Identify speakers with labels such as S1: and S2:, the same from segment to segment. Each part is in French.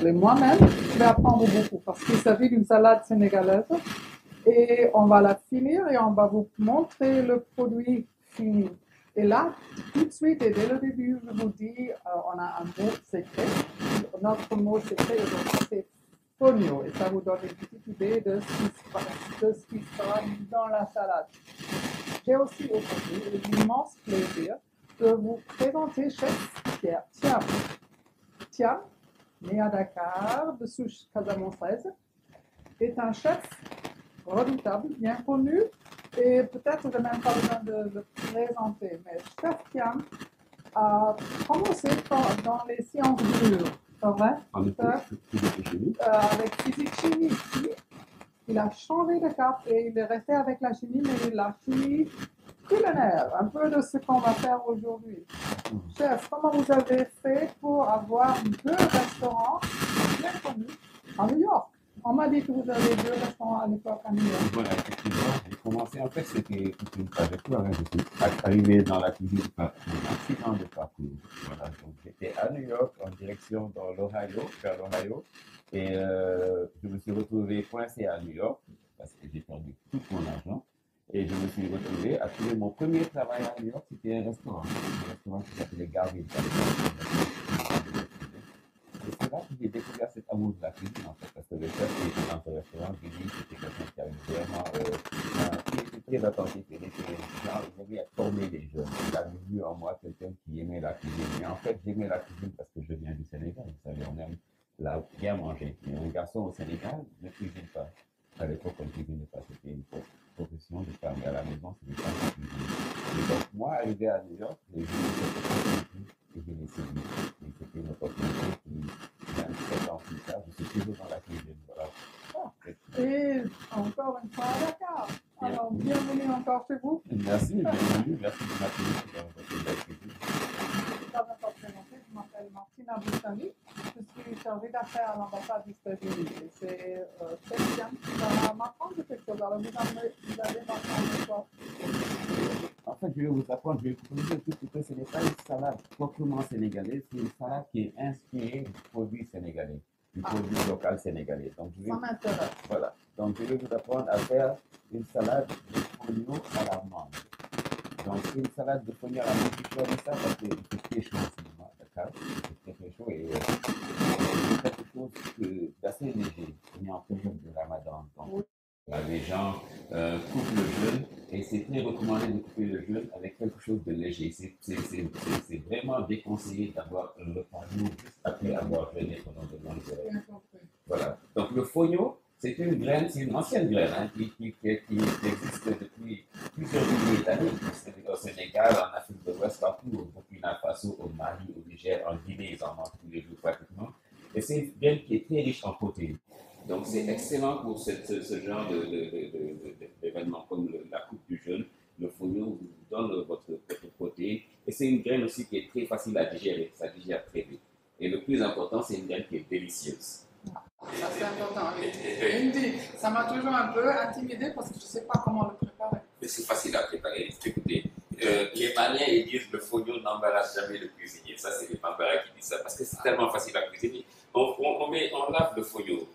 S1: désolée, moi-même, je vais apprendre beaucoup parce qu'il s'agit d'une salade sénégalaise et on va la finir et on va vous montrer le produit fini. Et là, tout de suite et dès le début, je vous dis, on a un mot secret. Notre mot secret aujourd'hui, c'est fogno et ça vous donne une petite idée de ce qui sera dans la salade. J'ai aussi aujourd'hui l'immense plaisir de vous présenter chef Pierre Thiam. Thiam, né à Dakar, de souche casamançaise, est un chef redoutable, bien connu, et peut-être je n'ai même pas besoin de le présenter, mais chef Thiam a commencé dans les sciences dures, c'est vrai?
S2: En chimie.
S1: Avec physique-chimie ici. Il a changé de cap et il est resté avec la chimie, mais la chimie culinaire, un peu de ce qu'on va faire aujourd'hui. Chef, comment vous avez fait pour avoir deux restaurants bien connus à New York? On m'a dit que vous avez deux restaurants à l'époque à New York.
S2: Voilà, effectivement, j'ai commencé, en fait, c'était une trajectoire. Je suis arrivé dans la cuisine par un accident de parcours. Voilà, donc j'étais à New York en direction dans l'Ohio, vers l'Ohio, et je me suis retrouvé coincé à New York parce que j'ai perdu tout mon argent. Et je me suis retrouvé à trouver mon premier travail à New York, c'était un restaurant qui s'appelait Garvin. Et c'est là que j'ai découvert cet amour de la cuisine, en fait, parce que le chef qui était dans ce restaurant, Billy, c'était quelqu'un qui avait vraiment, qui était très attentif, il aimait former les jeunes. Il avait vu en moi quelqu'un qui aimait la cuisine. Et en fait, j'aimais la cuisine parce que je viens du Sénégal, vous savez, on aime bien manger. Et un garçon au Sénégal ne cuisine pas. À l'époque, on ne cuisinait pas, c'était une profession de femme. Et à la maison, c'était pas une cuisine. Et donc, moi, arrivé à New York, j'ai vu cette opportunité et je l'ai saisi. Et c'était une opportunité qui, 27 ans plus tard, je suis toujours dans la cuisine. Voilà.
S1: Et encore une fois à Dakar. Alors, bienvenue encore chez vous.
S2: Merci, bienvenue. Merci de m'accueillir dans votre belle cuisine.
S1: Je ne pas encore présenté, je m'appelle Martina Boussani. Je suis chargée d'affaires à l'ambassade des États-Unis. Et c'est Christian qui va m'apprendre quelque chose. Alors, vous allez m'apprendre quoi?
S2: En fait, je vais vous apprendre, je vais vous dire tout ce que ce n'est pas une salade proprement sénégalaise, c'est une salade qui est inspirée du produit sénégalais, du produit local sénégalais. Donc,
S1: Ça m'intéresse.
S2: Voilà. Donc, je vais vous apprendre à faire une salade de fonio à la mangue. Donc, c'est une salade de fonio à la mangue. Je choisis ça parce qu'il fait très chaud en ce moment, d'accord? Il fait très chaud et c'est quelque chose d'assez léger. On est en période de Ramadan. Donc, les gens coupent le jeûne et c'est très recommandé de couper le jeûne avec quelque chose de léger. C'est vraiment déconseillé d'avoir un repas lourd juste après avoir jeûné pendant de longues heures. Voilà. Donc le fogno, c'est une graine, c'est une ancienne graine hein, qui existe depuis plusieurs milliers d'années. C'est au Sénégal, en Afrique de l'Ouest, partout, au Burkina Faso, au Mali, au Niger, en Guinée, ils en mangent tous les jours pratiquement. Et c'est une graine qui est très riche en protéines. Donc c'est excellent pour ce genre d'événements comme la coupe du jeûne. Le fogno vous donne votre protéine. Et c'est une graine aussi qui est très facile à digérer. Ça digère très vite. Et le plus important, c'est une graine qui est délicieuse.
S1: Ça c'est important. Indy, ça m'a toujours un peu intimidé parce que je ne sais pas comment le préparer.
S2: Mais c'est facile à préparer. Écoutez, les Maliens ils disent le fogno n'embarrasse jamais le cuisinier. Ça, c'est les Bambara qui disent ça parce que c'est tellement facile à cuisiner. On lave le fogno.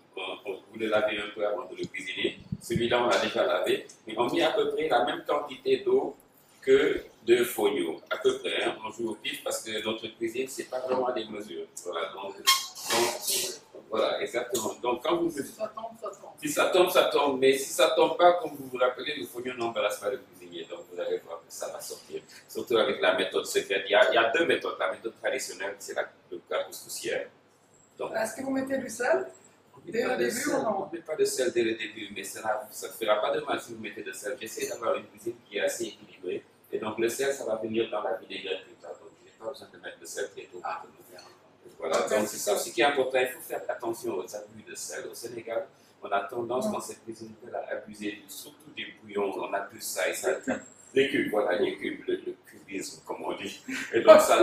S2: Vous le lavez un peu avant de le cuisiner. Celui-là, on l'a déjà lavé. Mais on met à peu près la même quantité d'eau que de fogno. À peu près. Hein. On joue au pif parce que notre cuisine, c'est pas vraiment des mesures. Voilà. Donc, voilà, exactement. Donc, quand vous.
S1: Si ça tombe, ça tombe.
S2: Si ça tombe, ça tombe. Mais si ça tombe pas, comme vous vous rappelez, le fognon n'embarrasse pas le cuisinier. Donc, vous allez voir que ça va sortir. Surtout avec la méthode secrète. Il y a deux méthodes. La méthode traditionnelle, c'est le cas poussière.
S1: Est-ce que vous mettez du sel dès le début ou non?
S2: On ne met pas de sel dès le début, mais ça ne fera pas de mal si vous mettez de sel. J'essaie d'avoir une cuisine qui est assez équilibrée. Et donc, le sel, ça va venir dans la vinaigrette plus tard. Donc, je n'ai pas besoin de mettre de sel très tôt. Voilà, donc c'est ça aussi qui est important. Il faut faire attention aux abus de sel. Au Sénégal, on a tendance dans cette cuisine à abuser surtout des bouillons. On abuse ça et ça. Les cubes, voilà, les cubes, le cubisme, comme on dit. Et donc ça.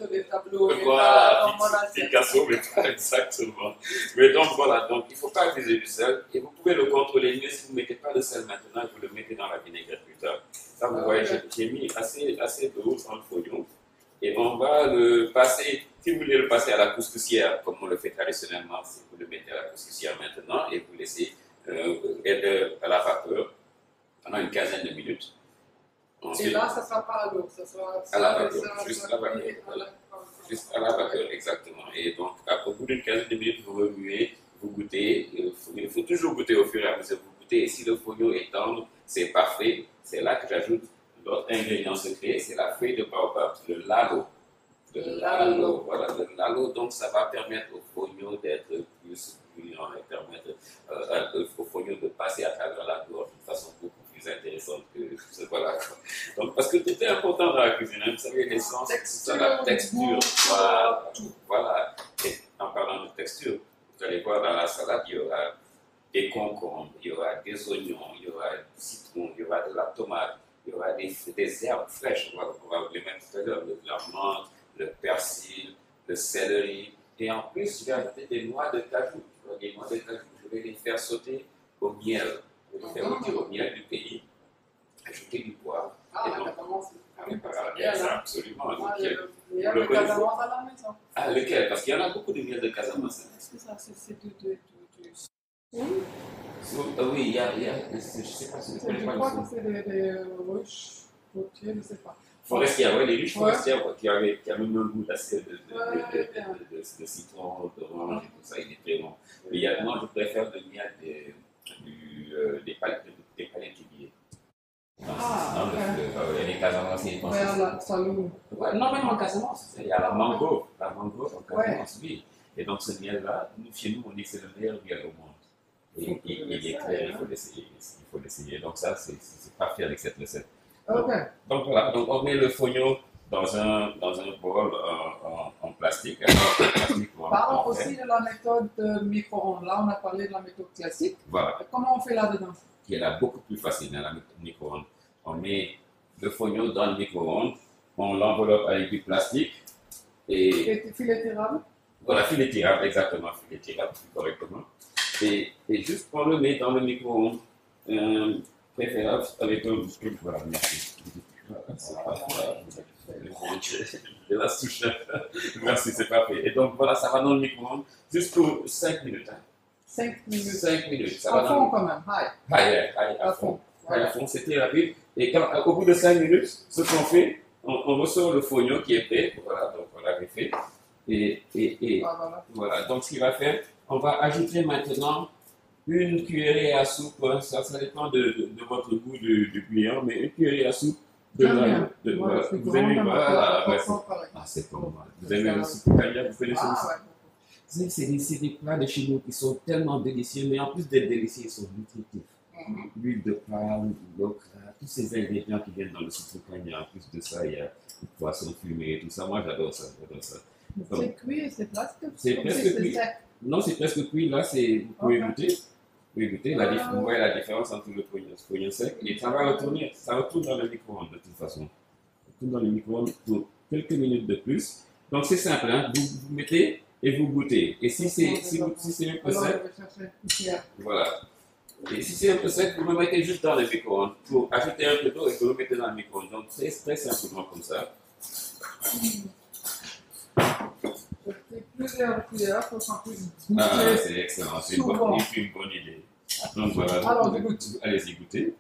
S1: Les tableaux,
S2: voilà, Picasso, mais pas exactement. Mais donc voilà, donc il ne faut pas abuser du sel. Et vous pouvez le contrôler mieux si vous ne mettez pas de sel maintenant, vous le mettez dans la vinaigrette plus tard. Ça, vous voyez, j'ai mis assez d'eau dans le fognon.
S3: et on va le passer, si vous voulez le passer à la couscoussière, comme on le fait traditionnellement, vous le mettez à la couscoussière maintenant et vous laissez à la vapeur pendant une quinzaine de minutes.
S1: Et là, ça ne sera pas à l'eau, ça sera
S3: à la vapeur, juste à la vapeur. Juste à la vapeur, exactement. Et donc, au bout d'une quinzaine de minutes, vous remuez, vous goûtez. Il faut toujours goûter au fur et à mesure que vous goûtez. Et si le fognon est tendre, c'est parfait. C'est là que j'ajoute l'autre ingrédient secret, c'est la feuille de baobab, le lalo. Le lalo, voilà, le lalo. Donc, ça va permettre au fognon d'être plus brillant et permettre au fognon de passer à travers la gorge d'une façon beaucoup plus intéressante que ce voilà. Donc, parce que tout est important dans la cuisine, hein. Vous savez, les sens, la texture, voilà. Et en parlant de texture, vous allez voir dans la salade, il y aura des concombres, il y aura des oignons, il y aura du citron, il y aura de la tomate, il y aura des herbes fraîches, on va vous les mettre tout à l'heure, la menthe, le persil, le céleri, et en plus, j'ai ajouté des noix de cajou. Les noix de cajou, je vais les faire sauter au miel. Je vais les faire sauter au miel du pays, ajouter du poivre.
S1: Ah,
S3: et donc, absolument.
S1: Il y a le Casamance à la maison.
S3: Ah, lequel? Parce qu'il y en a beaucoup de miel de Casamance.
S1: Est-ce que ça, c'est du
S3: Oui, il y a, je ne sais pas si
S1: je crois que c'est des ruches potiers, je ne sais pas.
S3: Forestière, oui, les ruches forestières qui avaient même un goût d'assiette de citron, d'orange et tout ça, il est très bon. Mais il y a, moi, je préfère le miel des palétuviers. Il y a des Casamance.
S1: La salou.
S3: Ouais, non, même en Casamance. Il y a la mango en Casamance, oui. Et donc ce miel-là, chez nous, on dit que c'est le meilleur miel au monde. Et il est clair, il faut l'essayer. Donc ça, c'est parfait avec cette recette.
S1: Okay.
S3: Donc voilà, donc on met le fognon dans un bol en plastique.
S1: Parlons aussi de la méthode de micro-ondes. Là, on a parlé de la méthode classique.
S3: Voilà.
S1: Comment on fait là-dedans?
S3: Qui est là beaucoup plus facile dans la méthode micro-ondes. On met le fognon dans le micro-ondes, on l'enveloppe avec du plastique et
S1: filet tirable.
S3: Voilà, filet tirable, exactement, filet tirable correctement. Et juste on le met dans le micro-ondes, préférable avec un voilà, merci. De la souche. Merci, c'est parfait. Et donc voilà, ça va dans le micro-ondes juste pour 5 minutes. Hein.
S1: 5 minutes.
S3: 5 minutes. Ça
S1: à fond quand même,
S3: high à fond. Voilà. À fond, c'était rapide. Et au bout de 5 minutes, ce qu'on fait, on ressort le fognon qui est prêt. Voilà, donc on l'avait fait. Et voilà, donc ce qu'il va faire, on va ajouter maintenant une cuillerée à soupe, ça dépend de votre goût de bouillon, mais une cuillerée à soupe de voilà, vous aimez c'est comme moi. Vous aimez le soupe kanya, vous connaissez le soupe? C'est des plats de chez nous qui sont tellement délicieux, mais en plus d'être délicieux, ils sont nutritifs. L'huile de palme, l'okra, tous ces ingrédients qui viennent dans le soupe kanya, en plus de ça, il y a le poisson fumé et tout ça. Moi, j'adore ça.
S1: C'est cuit, c'est presque
S3: cuit. Non, c'est presque cuit. Là, vous pouvez goûter. Vous voyez la différence entre le fognon sec et ça va retourner. Ça retourne dans le micro-ondes de toute façon. Ça retourne dans le micro-ondes pour quelques minutes de plus. Donc c'est simple, hein? Vous mettez et vous goûtez. Et si c'est un peu sec, voilà. Et si c'est un peu sec, vous le mettez juste dans le micro-ondes pour ajouter un peu d'eau et vous le mettez dans le micro-ondes. Donc c'est très simplement comme ça.
S1: Plusieurs cuillères pour qu'on puisse goûter.
S3: Ah, c'est excellent, c'est une bonne idée. Donc voilà,
S1: alors
S3: allez-y goûter.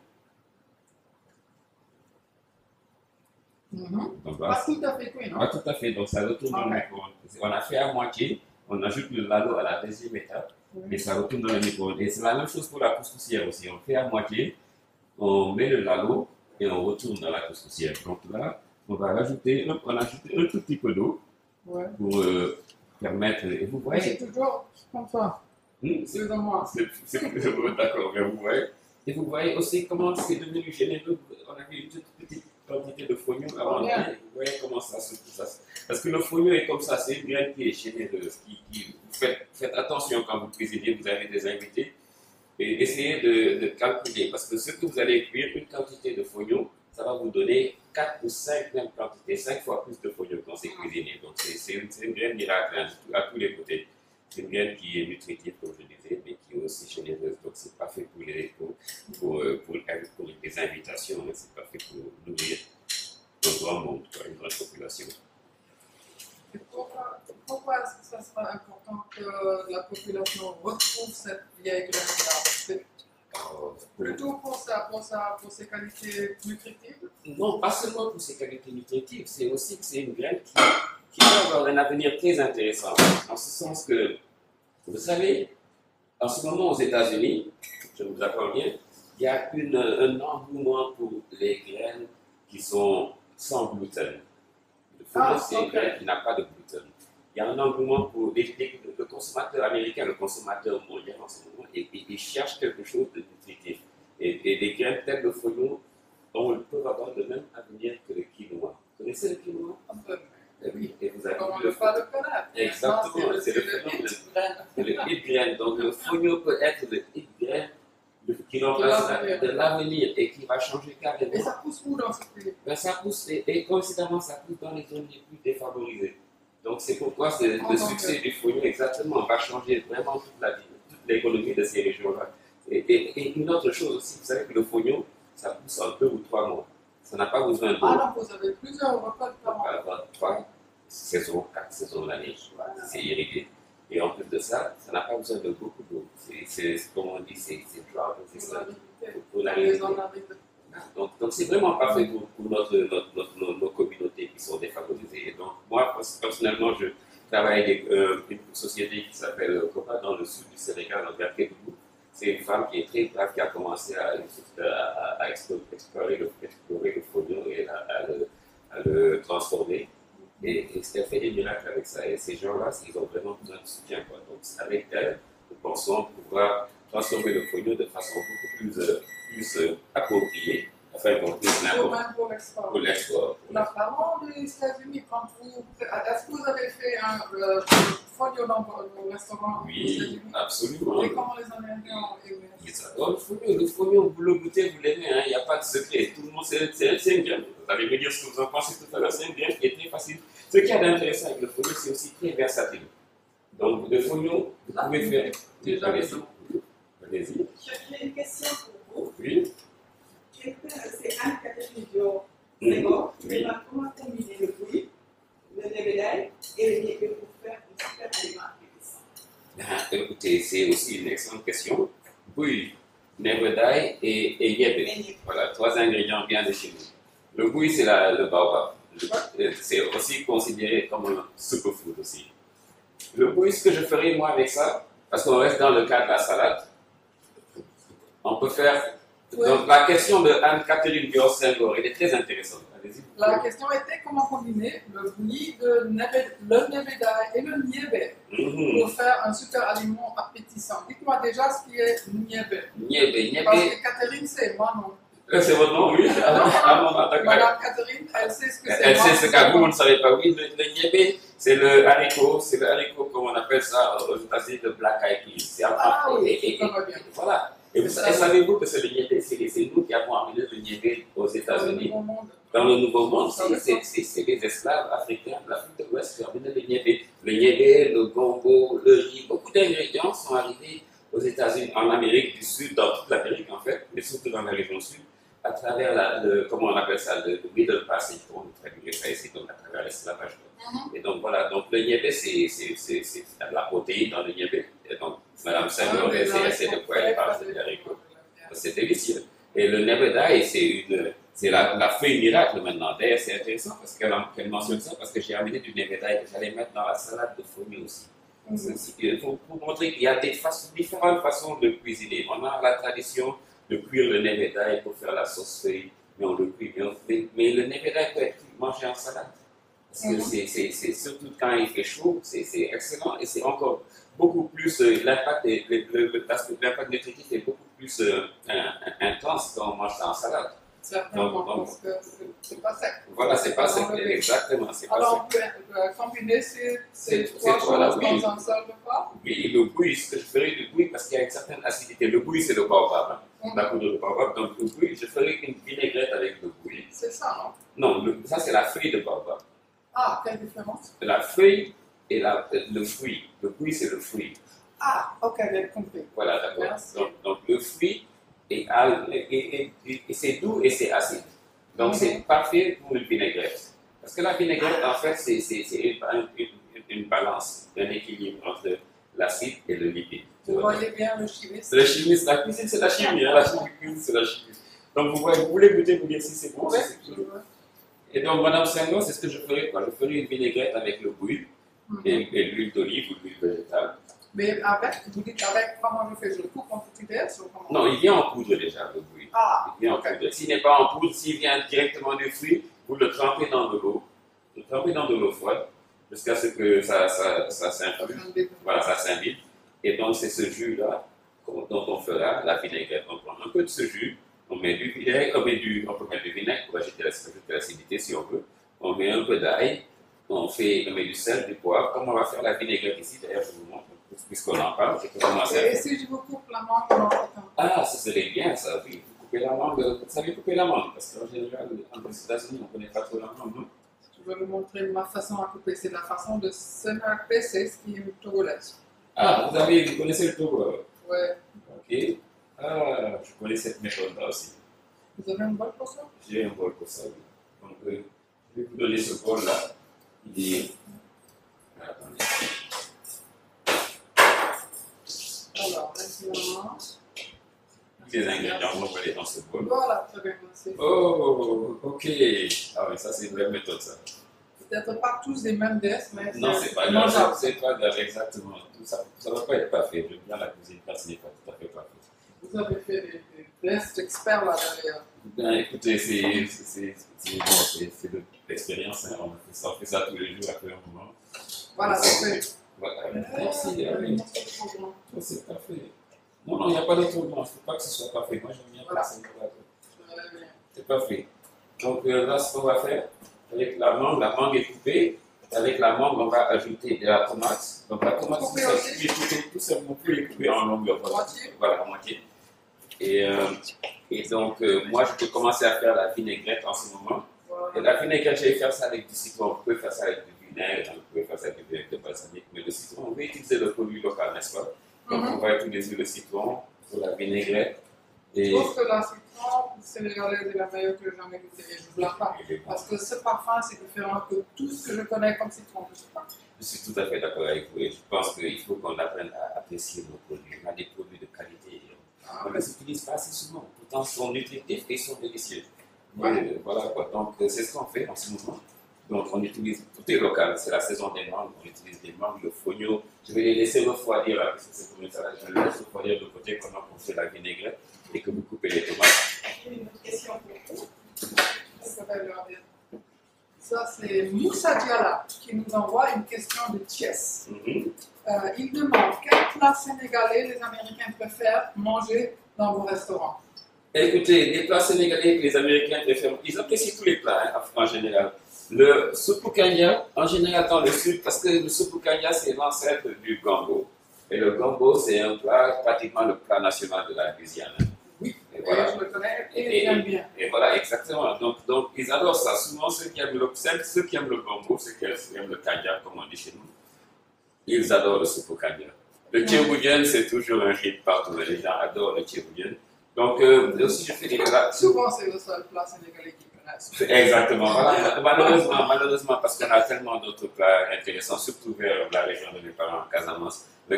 S1: Donc, pas tout à fait cuit, non?
S3: Pas tout à fait, donc ça retourne dans le micro-ondes. On a fait à moitié, on ajoute le lalo à la deuxième étape et ça retourne dans le micro-ondes. Et c'est la même chose pour la couscoussière aussi. On fait à moitié, on met le lalo et on retourne dans la couscoussière. Donc là, on va rajouter un tout petit peu d'eau pour permettre. Et vous voyez.
S1: C'est toujours comme ça. C'est
S3: d'accord, mais vous voyez. Et vous voyez aussi comment c'est devenu généreux. On avait une toute petite quantité de fognon avant. Vous voyez comment ça se passe. Parce que le fognon est comme ça, c'est une graine qui est généreuse. Faites attention quand vous cuisinez, vous avez des invités. Et essayez de calculer. Parce que ce que vous allez cuire, une quantité de fognon, ça va vous donner 4 ou 5 mêmes quantités, 5 fois plus de fognon quand c'est cuisiné. Donc c'est une graine miracle à tous les côtés. C'est une graine qui est nutritive, comme je disais, mais qui est aussi généreuse. Donc c'est parfait pour les invitations, hein. C'est parfait pour nourrir un grand monde, une grande population.
S1: Et pourquoi est-ce que ça sera important que la population retrouve cette vieille graine-là? C'est plutôt pour ses qualités nutritives?
S3: Non, pas seulement pour ses qualités nutritives, c'est aussi que c'est une graine qui va avoir un avenir très intéressant. En ce sens que, vous savez, en ce moment aux États-Unis, je vous apprends bien, il y a un engouement pour les graines qui sont sans gluten. Le fenouil, c'est une graine qui n'a pas de gluten. Il y a un engouement pour le consommateur américain, le consommateur mondial en ce moment, et il cherche quelque chose de nutritif. Et des graines telles le fenouil peuvent avoir le même avenir que le quinoa. Vous connaissez le quinoa? Oui, et vous avez vu le
S1: pas le connaître.
S3: Exactement, c'est le hit grain. Donc le fenouil peut être le hit grain qui remplace de l'avenir et qui va changer carrément.
S1: Et ça pousse où dans ce pays?
S3: Ben, ça pousse, et coïncidemment, ça pousse dans les zones les plus défavorisées. Donc c'est pourquoi le succès du fenouil, exactement, va changer vraiment toute l'économie de ces régions-là. Et une autre chose aussi, vous savez que le fenouil, ça pousse en 2 ou 3 mois. Ça n'a pas besoin de...
S1: Ah donc vous avez plusieurs repas par an.
S3: 3 saisons, 4 saisons l'année, c'est irrigué. Et en plus de ça, ça n'a pas besoin de beaucoup d'eau. C'est comme on dit, c'est drought resistant. Pour la donc c'est vraiment parfait pour nos communautés qui sont défavorisées. Et donc moi, personnellement, je travaille avec une société qui s'appelle Copa dans le sud du Sénégal, vers Kédougou. C'est une femme qui est très brave, qui a commencé à explorer le fenouil et à le transformer. Et elle fait des miracles avec ça. Et ces gens-là, ils ont vraiment besoin de soutien. Quoi. Donc, avec elle, nous pensons pouvoir transformer le fenouil de façon beaucoup plus appropriée, afin qu'on puisse l'importer pour l'export.
S1: L'apparemment des États-Unis, est-ce que vous avez fait un fenouil dans vos restaurants?
S3: Oui, absolument.
S1: Et comment les Américains ont aimé?
S3: Ils adorent le fenouil, vous le goûtez, vous l'aimez, il n'y a pas de secret. Tout le monde, c'est une graine. Vous allez me dire ce que vous en pensez tout à l'heure, c'est une graine qui est très facile. Ce qui est d'intéressant avec le fenouil, c'est aussi très versatile. Donc, le fenouil, vous pouvez faire. Allez-y.
S4: J'ai une question pour vous.
S3: Oui.
S4: C'est Anne-Catherine Senghor. Oui. Comment combiner le bouilli, le nebedaï et le niébé pour faire un super aliment appétissant?
S3: Écoutez, c'est aussi une excellente question. Bouilli, nebedaï et niébé. Voilà, 3 ingrédients bien de chez nous. Le bouilli, c'est le baobab. C'est aussi considéré comme un superfood aussi. Le bouilli, ce que je ferai moi avec ça, parce qu'on reste dans le cadre de la salade, on peut faire. Donc la question de Anne-Catherine Senghor, elle est très intéressante. Allez-y.
S1: La question était comment combiner le bouilli, le nebedaï et le niébé pour faire un super aliment appétissant. Dites-moi déjà ce qui est niébé.
S3: Niébé.
S1: Parce que Catherine sait, moi non.
S3: C'est votre nom, oui.
S1: Madame Catherine, elle sait ce que c'est.
S3: Elle sait ce que vous ne savez pas. Oui, le niébé, c'est le haricot, comme on appelle ça aux États-Unis, le black eyed peas.
S1: Oui,
S3: voilà. Et savez-vous que c'est le niébé, c'est nous qui avons amené le niébé aux États-Unis. Dans le Nouveau Monde, c'est les esclaves africains de l'Afrique de l'Ouest qui ont amené le niébé. Le niébé, le gombo, le riz, beaucoup d'ingrédients sont arrivés aux États-Unis, en Amérique du Sud, dans toute l'Amérique en fait, mais surtout dans la région sud, à travers comment on appelle ça, le Middle Passage, on traduit ça ici, donc à travers l'esclavage. Et donc voilà, donc le niébé, c'est de la protéine dans le niébé. Et donc, Madame Senghor, c'est de quoi elle parle, c'est des haricots. C'est délicieux. Et le nebedaï, c'est la feuille miracle maintenant. D'ailleurs, c'est intéressant parce qu'elle mentionne ça, parce que j'ai amené du nebedaï que j'allais mettre dans la salade de fenouil aussi. Pour montrer qu'il y a différentes façons de cuisiner. On a la tradition de cuire le nebedaï pour faire la sauce feuille, mais on le cuit bien. Mais le nebedaï peut être mangé en salade. Parce que c'est surtout quand il fait chaud, c'est excellent et c'est encore beaucoup plus, l'impact nutritif est beaucoup plus intense quand on mange ça en salade.
S1: Certainement, parce que c'est pas sec.
S3: Voilà, c'est pas sec, exactement.
S1: Alors, on peut combiner ces trois choses dans un seul repas?
S3: Oui, le bouilli, ce que je ferai du bouilli, parce qu'il y a une certaine acidité. Le bouilli, c'est le baobab, la poudre de baobab. Donc, le bouilli, je ferai une vinaigrette avec le bouilli.
S1: C'est ça, non?
S3: Non, ça, c'est la feuille de baobab.
S1: Ah, quelle différence?
S3: La feuille et le fruit. Le bouilli, c'est le fruit.
S1: Ah, ok, j'ai compris.
S3: Voilà, d'accord. Donc, le fruit, et c'est doux et c'est acide. Donc, c'est parfait pour une vinaigrette. Parce que la vinaigrette, en fait, c'est une balance, un équilibre entre l'acide et le liquide.
S1: Vous voyez bien le chimiste.
S3: C'est le chimiste, la cuisine, c'est la chimie, hein, la chimie, cuisine, c'est la chimie. Donc, vous voulez goûter pour dire si c'est bon, si
S1: Ouais,
S3: c'est bon. Et donc, Madame Senghor, c'est ce que je ferais, quoi. Je ferais une vinaigrette avec le bouillon et l'huile d'olive ou l'huile végétale.
S1: Mais avec, vous dites avec, comment je fais? Je le coupe en petites pièces ou comment?
S3: Non, il vient en poudre déjà, le bouillon.
S1: Ah,
S3: Il vient en poudre. S'il n'est pas en poudre, s'il vient directement du fruit, vous le trempez dans de l'eau. Vous le trempez dans de l'eau froide jusqu'à ce que ça s'infuse. Voilà, ça s'invite. Et donc, c'est ce jus-là dont on fera la vinaigrette. On prend un peu de ce jus, on met du vinaigre, on peut mettre du vinaigre pour ajouter l'acidité si on veut. On met un peu d'ail, on met du sel, du poivre. Comme on va faire la vinaigrette ici, d'ailleurs, je vous montre, puisqu'on en parle, je peux commencer à
S1: et
S3: faire.
S1: si je vous coupe la mangue dans ce temps?
S3: Ah, ça serait bien, ça, oui. Vous coupez la mangue, vous savez couper la mangue, parce qu'en général, en États-Unis, on ne connaît pas trop la mangue, non?
S1: Je vais vous montrer ma façon à couper. C'est la façon de se faire PC, ce qui est togolaise.
S3: Ah, vous connaissez le togo?
S1: Ouais.
S3: Ok. Ah, je connais cette méthode-là aussi.
S1: Vous avez un bol pour ça?
S3: J'ai un bol pour ça, oui. Donc, je vais vous donner ce bol-là. Il est... Attendez.
S1: Alors, maintenant.
S3: Les ingrédients, on va aller dans ce bol.
S1: Voilà, très bien, merci.
S3: Oh, ok. Ah oui, ça, c'est une belle méthode, ça.
S1: Peut-être pas tous des mêmes desses, mais
S3: Non, c'est pas grave, c'est pas grave, exactement. Tout ça ne va pas être parfait. J'aime bien la cuisine quand ce n'est pas tout à fait parfait.
S1: vous avez fait des tests experts là derrière.
S3: Ben, écoutez, c'est de l'expérience. Hein. On fait ça tous les jours après un moment.
S1: Voilà, c'est fait.
S3: Voilà. Merci. Oui. Oh, c'est parfait. Non, il n'y a pas d'autre mot. Il ne faut pas que ce soit parfait. Moi, j'aime bien
S1: Voilà.
S3: passer le plateau. C'est parfait. Donc là, ce qu'on va faire, avec la mangue est coupée. Avec la mangue, on va ajouter de la tomate. Donc la tomate,
S1: Coupée
S3: c'est
S1: aussi.
S3: tout simplement coupée en longueur.
S1: Moitié.
S3: Voilà, à moitié. Et donc, moi, je peux commencer à faire la vinaigrette en ce moment. Et la vinaigrette, je vais faire ça avec du citron. Vous pouvez faire ça avec du vinaigre, vous pouvez faire ça avec du vinaigre de balsamique. Mais le citron, on va utiliser le produit local, n'est-ce pas? Donc, on va utiliser le citron pour la vinaigrette.
S1: Je
S3: Et
S1: trouve que la citron sénégalaise est la meilleure que j'ai jamais goûtée. Je ne blague pas. Parce que ce parfum, c'est différent que tout ce que je connais comme citron. Je sais pas.
S3: je suis tout à fait d'accord avec vous. Et je pense qu'il faut qu'on apprenne à apprécier nos produits. On a des produits de qualité. On ne les utilise pas assez souvent. Pourtant, sont nutritifs et sont délicieux.
S1: Ouais.
S3: Voilà quoi. Donc, c'est ce qu'on fait en ce moment. Donc, on utilise, tout est local. C'est la saison des mangues. On utilise des mangues, le fognon. Je vais les laisser refroidir là, parce que c'est pour une salade. Je les laisse refroidir de côté pendant qu'on fait la vinaigrette et que vous coupez les tomates.
S4: J'ai une autre question pour vous.
S1: Ça va leur dire. Ça, c'est Moussa Diala qui nous envoie une question de Thiès. Il demande quel plat sénégalais les Américains préfèrent manger dans vos restaurants.
S3: Écoutez, les plats sénégalais que les Américains préfèrent, ils apprécient tous les plats hein, en général. Le soupou kanya, en général dans le sud, parce que le soupou kanya c'est l'ancêtre du gombo. Et le gombo c'est un plat, pratiquement le plat national de la Louisiane.
S1: Oui,
S3: Et voilà.
S1: je le connais et j'aime bien.
S3: Et voilà, exactement. Donc ils adorent ça. Souvent, ceux qui aiment le gombo, ceux qui aiment le kanya, comme on dit chez nous, ils adorent le soupou kanya. Le tchéboudjen, c'est toujours un hit partout. Les gens adorent le tchéboudjen. Donc, aussi, je fais des plats.
S1: Souvent, c'est le seul plat sénégalais qu'ils connaissent.
S3: Exactement. Voilà. Malheureusement, parce qu'on a tellement d'autres plats intéressants, surtout vers la région de mes parents, en Casamance. Le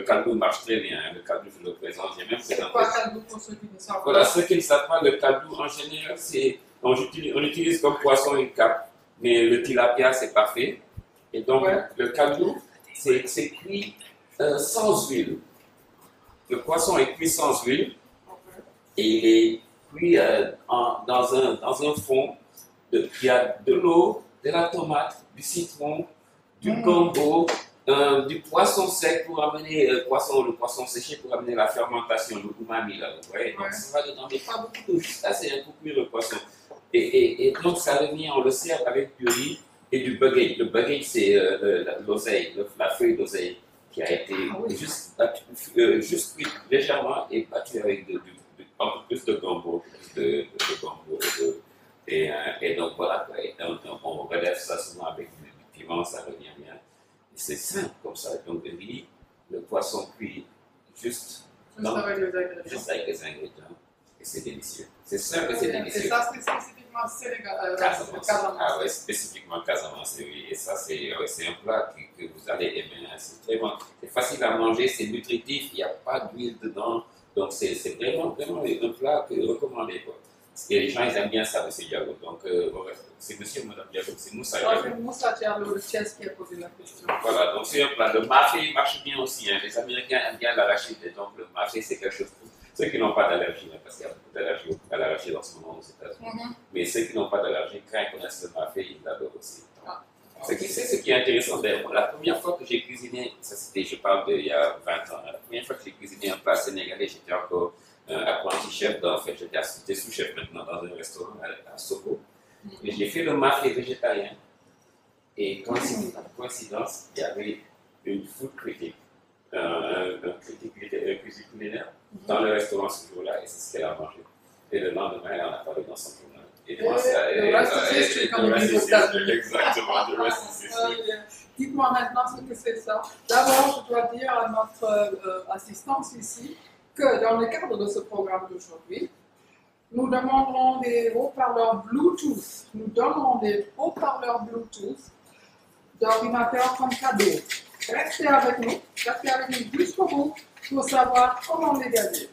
S3: calbou marche très bien. Hein. Le calbou, je le présente. J'ai même présenté.
S1: Quoi, calbou pour ceux qui ne savent pas?
S3: Voilà, ceux qui ne savent pas, le calbou, en général, on utilise comme poisson une cape, mais le tilapia, c'est parfait. Et donc, le calbou, c'est cuit sans huile. Le poisson est cuit sans huile. Et il est cuit dans un fond. Il y a de l'eau, de la tomate, du citron, du gombo, du poisson sec pour amener le poisson séché pour amener la fermentation, le umami là, vous voyez. Donc ça va dedans, mais pas beaucoup d'eau, juste assez pour cuire le poisson. Et donc ça revient, on le sert avec du riz et du baguette. Le baguette c'est l'oseille, la feuille d'oseille qui a été juste cuite légèrement et battue avec un peu plus de gombo, et donc voilà, on relève ça souvent avec du piment, ça revient bien. C'est simple comme ça, donc le riz, le poisson cuit juste avec les ingrédients, et c'est délicieux. C'est simple et c'est délicieux.
S1: Et ça, c'est spécifiquement spécifiquement Sénégal,
S3: Casamance.
S1: Casamance.
S3: Ah ouais, spécifiquement Casamance, oui. Et ça, c'est un plat que vous allez aimer, hein. C'est facile à manger, c'est nutritif, il n'y a pas d'huile dedans. Donc, c'est vraiment, vraiment un plat que recommandé, quoi. Parce que les gens, ils aiment bien ça, M. Diallo. Donc, c'est monsieur et madame Diallo, c'est Moussa
S1: Moi,
S3: Diallo.
S1: c'est Moussa Diallo, le chef qui a posé la question.
S3: Voilà, donc c'est un plat. Le mafé marche bien aussi, hein. Les Américains aiment bien l'arachide, et donc le mafé, c'est quelque chose pour ceux qui n'ont pas d'allergie, hein, parce qu'il y a beaucoup d'allergie à l'arachide en ce moment aux États-Unis. Mais ceux qui n'ont pas d'allergie, quand ils connaissent le mafé, ils l'adorent aussi. Ce qui est intéressant, d'ailleurs, la première fois que j'ai cuisiné, ça c'était, je parle d'il y a 20 ans, la première fois que j'ai cuisiné un plat sénégalais, j'étais encore apprenti chef, en fait, j'étais sous-chef maintenant dans un restaurant à Soko. Et j'ai fait le mafé végétarien. Et coïncidence, il y avait une food critique, un critique culinaire dans le restaurant ce jour-là, et c'est ce qu'elle a mangé. Et le lendemain, elle en a parlé dans son journal. Et moi, ça,
S1: le reste is history, comme on dit aux États-Unis.
S3: Exactement, le reste is history.
S1: Dites-moi maintenant ce que c'est ça. D'abord, je dois dire à notre assistance ici que dans le cadre de ce programme d'aujourd'hui, nous demanderons des haut-parleurs Bluetooth. Nous donnerons des haut-parleurs Bluetooth d'ordinateur comme cadeau. Restez avec nous jusqu'au bout pour savoir comment les gagner.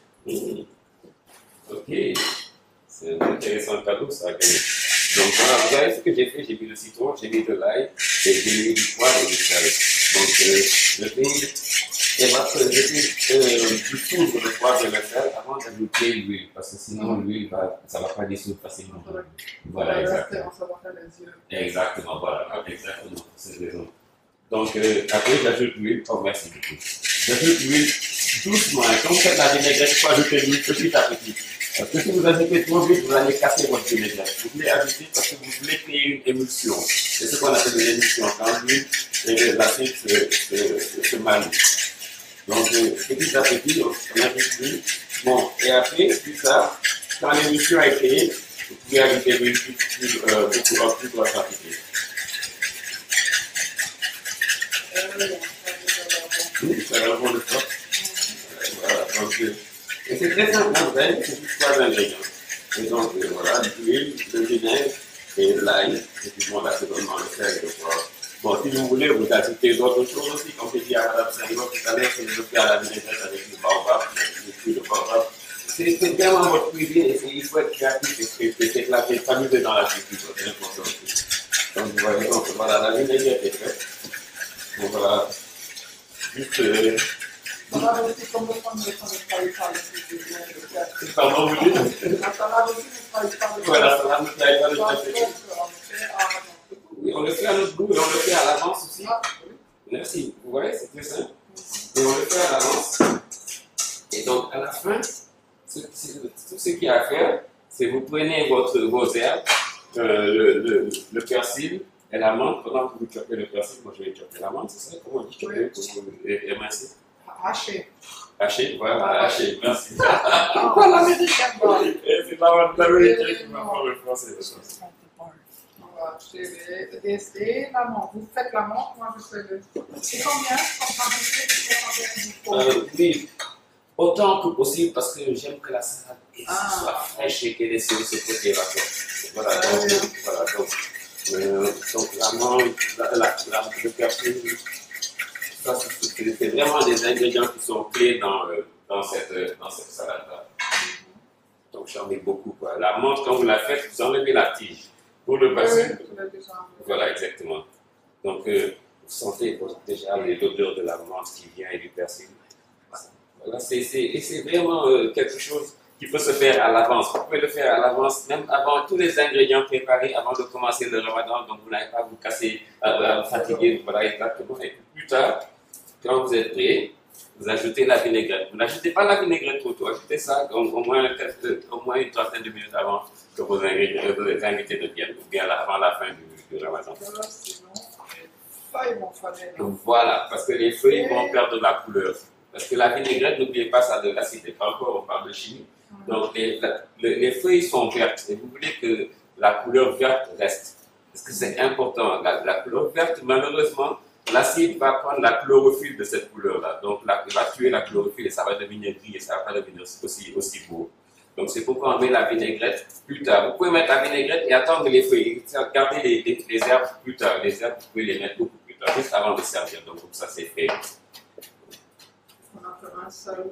S3: Ok, c'est un intéressant cadeau ça. Donc voilà, vous savez ce que j'ai fait, j'ai mis le citron, j'ai mis de l'ail, et j'ai mis du poivre et du sel. Donc je fais du poudre de poivre et de sel avant d'ajouter l'huile, parce que sinon l'huile ça ne va pas dissoudre facilement. Voilà, exactement. Exactement, voilà, exactement, c'est raison. Donc après j'ajoute l'huile, oh merci beaucoup. J'ajoute l'huile doucement, et quand vous faites la vinaigrette, il faut ajouter l'huile petit à petit. Parce que si vous ajoutez trop vite, vous allez casser votre vinaigrette. Vous voulez ajouter parce que vous voulez créer une émulsion. C'est ce qu'on appelle une émulsion. Quand l'huile et l'acide se marient. Donc, petit à petit, on ajoute l'huile. Bon, et après, plus tard, quand l'émulsion est créée, vous pouvez ajouter l'huile en plus grande quantité. Ça va bon le temps. Voilà, donc, et c'est très simple, hein, vous avez c'est juste 3 ingrédients. Et donc, voilà, l'huile, le vinaigre et l'ail. Et puis, bon, là, c'est vraiment le sel. Bon, si vous voulez, vous ajoutez d'autres choses aussi. Comme je dis à Mme Senghor tout à l'heure, c'est le faire à la vinaigrette avec le baobab, le fruit de baobab. C'est vraiment votre cuisine et il faut être créatif et s'éclater, s'amuser dans la cuisine. C'est important aussi. Donc, vous voyez, donc, voilà, la vinaigrette est faite. Donc, voilà, juste.
S1: On va aussi comme le fond de travail par le
S3: Pardon, vous dites?
S1: La salade aussi, ne travaille pas de
S3: Voilà, la salade ne travaille pas de oui, on le fait à notre goût et on le fait à l'avance aussi. Merci. Vous voyez, c'est très simple. Et on le fait à l'avance. Et donc, à la fin, tout ce qu'il y a à faire, c'est vous prenez vos herbes, le persil et la menthe. Pendant que vous chopez le persil, moi je vais chopper la menthe, c'est ça? Comment on dit chopper pour émincer?
S1: Haché.
S3: Haché, voilà, haché, merci.
S1: Pourquoi l'américain parle?
S3: C'est pas l'américain qui m'a parlé le français.
S1: Et la menthe. Vous faites la menthe, moi je fais le. C'est combien?
S3: Oui, autant que possible parce que j'aime que la salade soit fraîche et qu'elle ait ce côté-là. Voilà, donc la menthe, le persil, ça c'est vraiment des ingrédients qui sont clés dans cette salade-là. Donc j'en mets beaucoup, quoi. La menthe, quand vous la faites, vous enlevez la tige. Pour le bassin. Voilà, exactement. Donc, vous sentez déjà l'odeur de la menthe qui vient et du persil. Voilà, c'est vraiment quelque chose qui peut se faire à l'avance. Vous pouvez le faire à l'avance, même avant tous les ingrédients préparés, avant de commencer le ramadan. Donc, vous n'avez pas à vous casser, à vous fatiguer. Voilà, exactement. Et plus tard, quand vous êtes prêt, vous ajoutez la vinaigrette. Vous n'ajoutez pas la vinaigrette trop tôt. Ajoutez ça au moins une trentaine de minutes avant que vos invités deviennent, ou bien avant la fin du ramadan. Voilà, parce que les feuilles vont perdre la couleur. Parce que la vinaigrette, n'oubliez pas, ça a de l'acidité. Encore, on parle de chimie. Donc, les feuilles sont vertes. Et vous voulez que la couleur verte reste. Parce que c'est important. La couleur verte, malheureusement, l'acide va prendre la chlorophylle de cette couleur-là. Donc, il va tuer la chlorophylle et ça va devenir gris et ça ne va pas devenir aussi beau. Donc c'est pourquoi on met la vinaigrette plus tard. Vous pouvez mettre la vinaigrette et attendre les feuilles. Garder les herbes plus tard. Les herbes, vous pouvez les mettre beaucoup plus tard, juste avant de servir. Donc comme ça c'est fait.
S1: On a fait un seul.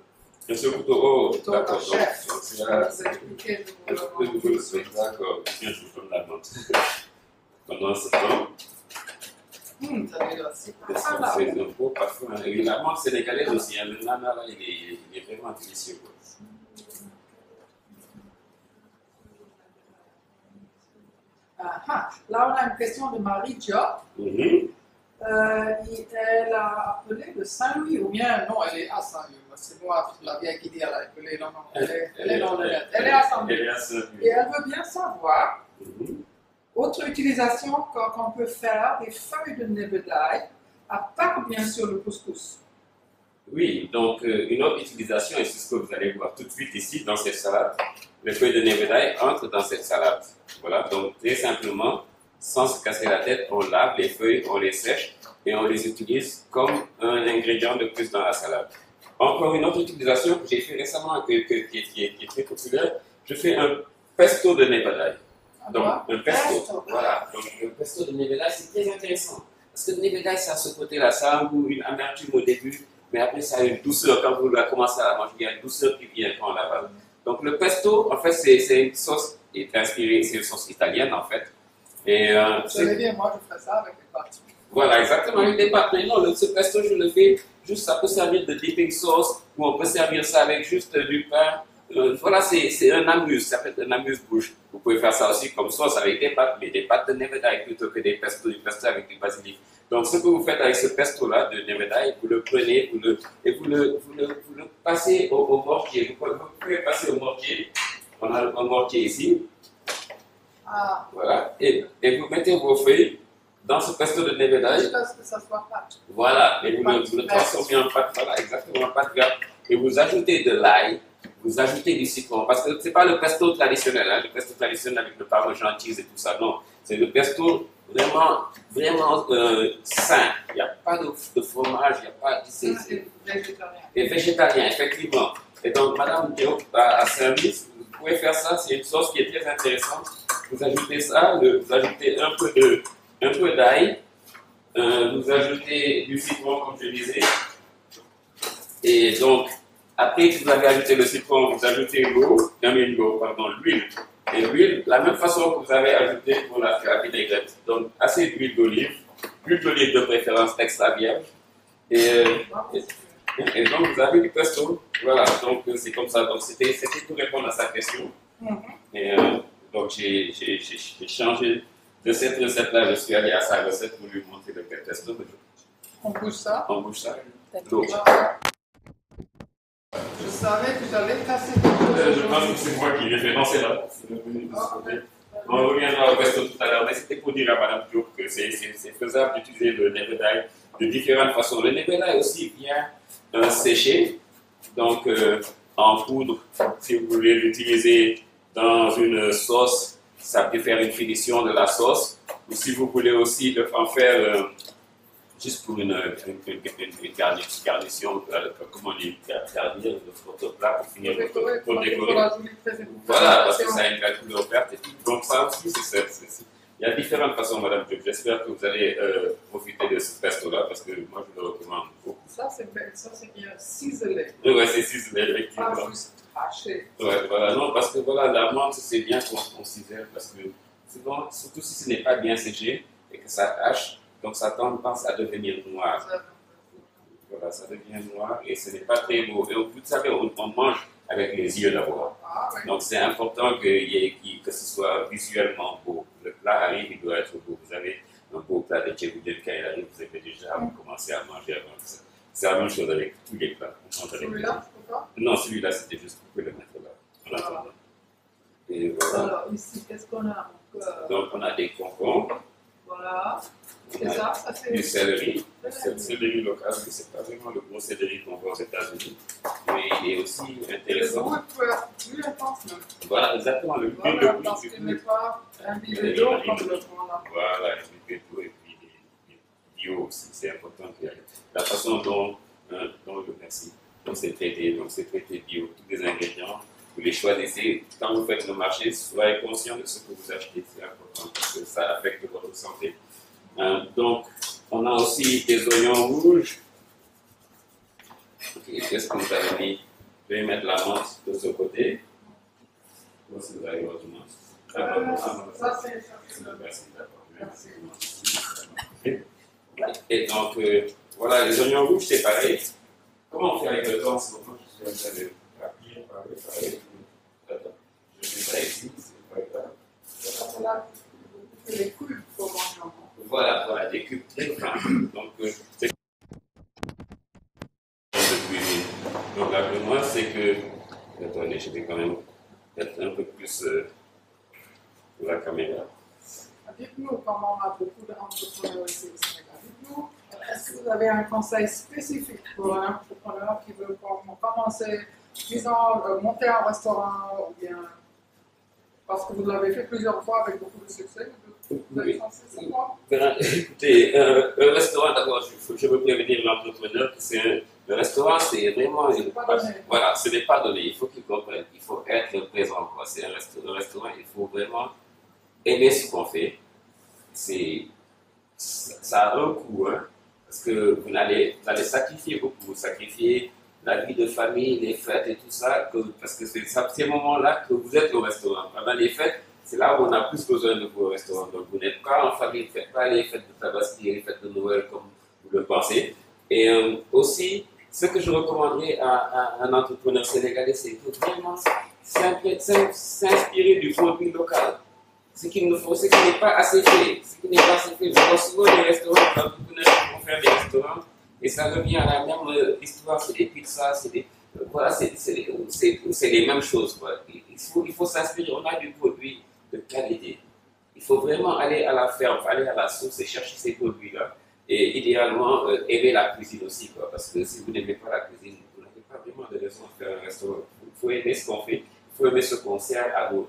S3: Un seul couteau. Oh,
S1: Couteau
S3: d'accord.
S1: à chef.
S3: Donc,
S1: Je vais vous expliquer, je vous le montre.
S3: D'accord. Bien, je vous donne la note. Pendant ce temps,
S1: Ça veut dire aussi.
S3: c'est un beau parfum. Et la menthe sénégalaise aussi, hein, le nana là, il est vraiment délicieux. Quoi.
S1: Là, on a une question de Marie Diop.
S3: Mhm.
S1: Elle a appelé de Saint-Louis, ou bien non, elle est à Saint-Louis. C'est moi, la vieille qui dit elle a appelé. Non, non, elle est dans le net. Elle est à Saint-Louis.
S3: Elle est à Saint-Louis.
S1: Et elle veut bien savoir,
S3: Mhm.
S1: autre utilisation qu'on peut faire des feuilles de nebedaï, à part bien sûr le couscous.
S3: Oui, donc une autre utilisation, et c'est ce que vous allez voir tout de suite ici dans cette salade, les feuilles de nebedaï entrent dans cette salade. Voilà, donc très simplement, sans se casser la tête, on lave les feuilles, on les sèche et on les utilise comme un ingrédient de plus dans la salade. Encore une autre utilisation que j'ai fait récemment, qui est très populaire, je fais un pesto de nebedaï. Donc, un pesto, voilà. Donc, le pesto de nebedaï, c'est très intéressant. Parce que le nebedaï, ça a ce côté-là, ça a un goût, une amertume au début, mais après, ça a une douceur. Quand vous commencez à la manger, il y a une douceur qui vient quand on l'avale. Donc, le pesto, en fait, c'est une sauce qui est inspirée, c'est une sauce italienne, en fait. Et,
S1: Vous savez bien, moi, je ferais ça avec des pâtes.
S3: voilà, exactement, avec des pâtes. Mais non, ce pesto, je le fais juste, ça peut servir de dipping sauce, ou on peut servir ça avec juste du pain. Voilà, c'est un amuse, ça peut être un amuse-bouche. Vous pouvez faire ça aussi comme sauce avec des pâtes, mais des pâtes de nebedaï plutôt que du pesto avec du basilic. Donc, ce que vous faites avec ce pesto-là de nebedaï, vous le prenez vous le passez au mortier. Vous pouvez passer au mortier. On a un mortier ici.
S1: Ah,
S3: Voilà. Et vous mettez vos feuilles dans ce pesto de nebedaï.
S1: jusqu'à ce que ça soit pâte.
S3: Voilà. Et vous le transformez en pâte, voilà, exactement, en pâte verte. Et vous ajoutez de l'ail, vous ajoutez du citron. Parce que ce n'est pas le pesto traditionnel, hein, le pesto traditionnel avec le parmesan cheese et tout ça. Non. C'est le pesto vraiment sain. Il n'y a pas de fromage, il n'y a pas de.
S1: C'est végétarien.
S3: Et végétarien, effectivement. Et donc, Madame Diop, à service, vous pouvez faire ça, c'est une sauce qui est très intéressante. Vous ajoutez ça, vous ajoutez un peu d'ail, vous ajoutez du citron, comme je disais. Et donc, après que vous avez ajouté le citron, vous ajoutez l'huile. Et l'huile, la même façon que vous avez ajouté pour la vinaigrette. Donc, assez d'huile d'olive de préférence extra vierge. Et donc, vous avez du pesto. Voilà, donc c'est comme ça. Donc, c'était pour répondre à sa question. Et donc, j'ai changé de cette recette-là. Je suis allé à sa recette pour lui montrer le pesto.
S1: On bouge ça.
S3: On bouge ça. Donc,
S1: Je savais que j'allais casser quelque
S3: je pense que c'est moi qui l'ai fait. Non, c'est là. On reviendra au pesto tout à l'heure, mais c'était pour dire à Madame Diop que c'est faisable d'utiliser le nebedaï de différentes façons. Le nebedaï aussi vient séché, donc en poudre, si vous voulez l'utiliser dans une sauce, ça peut faire une finition de la sauce, ou si vous voulez aussi en faire juste pour une garnition, comment on dit, garnir votre plat pour finir pour décorer. Voilà, parce que ça a une couleur verte et tout. Donc ça aussi, il y a différentes façons, Madame Diop. J'espère que vous allez profiter de ce pesto-là, parce que moi, je le recommande beaucoup.
S1: Ça, c'est bien ciselé.
S3: Oui, c'est ciselé, effectivement.
S1: Pas juste haché.
S3: Ouais, voilà, non, parce que voilà, la menthe, c'est bien qu'on cisèle, parce que souvent, surtout si ce n'est pas bien séché et que ça hache, donc ça a tendance à devenir noir. Voilà, ça devient noir et ce n'est pas très beau. Et vous savez, on mange avec les yeux d'abord. Donc c'est important que ce soit visuellement beau. Le plat arrive, il doit être beau. Vous avez un beau plat de tchéboudel, quand il arrive, vous avez déjà commencé à manger avant ça. C'est la même chose avec tous les plats.
S1: Celui-là, c'est pas?
S3: Non, celui-là, c'était juste pour le mettre là. En attendant. Et voilà.
S1: Alors, ici, qu'est-ce qu'on a encore?
S3: Donc, on a des concombres.
S1: Voilà.
S3: On
S1: C'est
S3: a
S1: ça c'est
S3: du céleri. Le céleri local, c'est pas vraiment le gros céleri qu'on voit aux États-Unis, mais il est aussi
S1: le
S3: intéressant.
S1: goût est plus intense même.
S3: Voilà, exactement, le goût
S1: Voilà, parce qu'il n'est pas imbibé d'eau comme le fond là.
S3: Voilà, et puis les bio aussi, c'est important qu'il y ait la façon dont le merci. Donc c'est traité bio, tous les ingrédients vous les choisissez. Quand vous faites le marché, soyez conscient de ce que vous achetez, c'est important parce que ça affecte votre santé. Donc, on a aussi des oignons rouges. Okay, qu'est-ce que vous avez mis? Je vais mettre la menthe de ce côté. Voici vous avez votre menthe.
S1: Ça, c'est
S3: Merci, d'accord. Et donc, voilà, les oignons rouges, c'est pareil. Comment on fait avec le temps en ce moment? Je suis en train de pareil. Attends, je mets ça ici, c'est pas grave.
S1: là, les cubes pour manger.
S3: Voilà, des cubes très fins. Donc, c'est de cuisine. Donc, là, pour moi, c'est que. Attendez, je vais quand même être un peu plus pour la caméra.
S1: Dites-nous, comment on a beaucoup d'entrepreneurs ici au Sénégal. Dites-nous, est-ce que vous avez un conseil spécifique pour un entrepreneur qui veut commencer, disons, monter un restaurant ou bien. Parce que vous l'avez fait plusieurs fois avec beaucoup de succès. Vous êtes censé savoir?
S3: Écoutez, un restaurant, d'abord, je veux prévenir l'entrepreneur que le restaurant, c'est vraiment. Voilà, ce n'est pas donné. Il faut qu'il comprenne. Il faut être présent. C'est un restaurant, il faut vraiment aimer ce qu'on fait. Ça a un coût, hein, parce que vous allez sacrifier beaucoup, sacrifier la vie de famille, les fêtes et tout ça, parce que c'est ces moments-là que vous êtes au restaurant. Pendant les fêtes, c'est là où on a plus besoin de vous au restaurant. Donc vous n'êtes pas en famille, vous ne faites pas les fêtes de Tabaski, les fêtes de Noël comme vous le pensez. Et aussi, ce que je recommanderais à un entrepreneur sénégalais, c'est de vraiment s'inspirer du produit local. Ce qu'il nous faut, ce qui n'est pas assez fait. Ce qui n'est pas assez fait. Je vois souvent des restaurants, des entrepreneurs qui vont faire des restaurants, et ça revient à la même histoire, c'est des pizzas, voilà, c'est les mêmes choses. Quoi. Il faut s'inspirer, on a du produit de qualité. Il faut vraiment aller à la ferme, aller à la source et chercher ces produits-là. Et idéalement, aimer la cuisine aussi, quoi, parce que si vous n'aimez pas la cuisine, vous n'avez pas vraiment de raison de faire un restaurant. Il faut aimer ce qu'on fait, il faut aimer ce qu'on sert à nos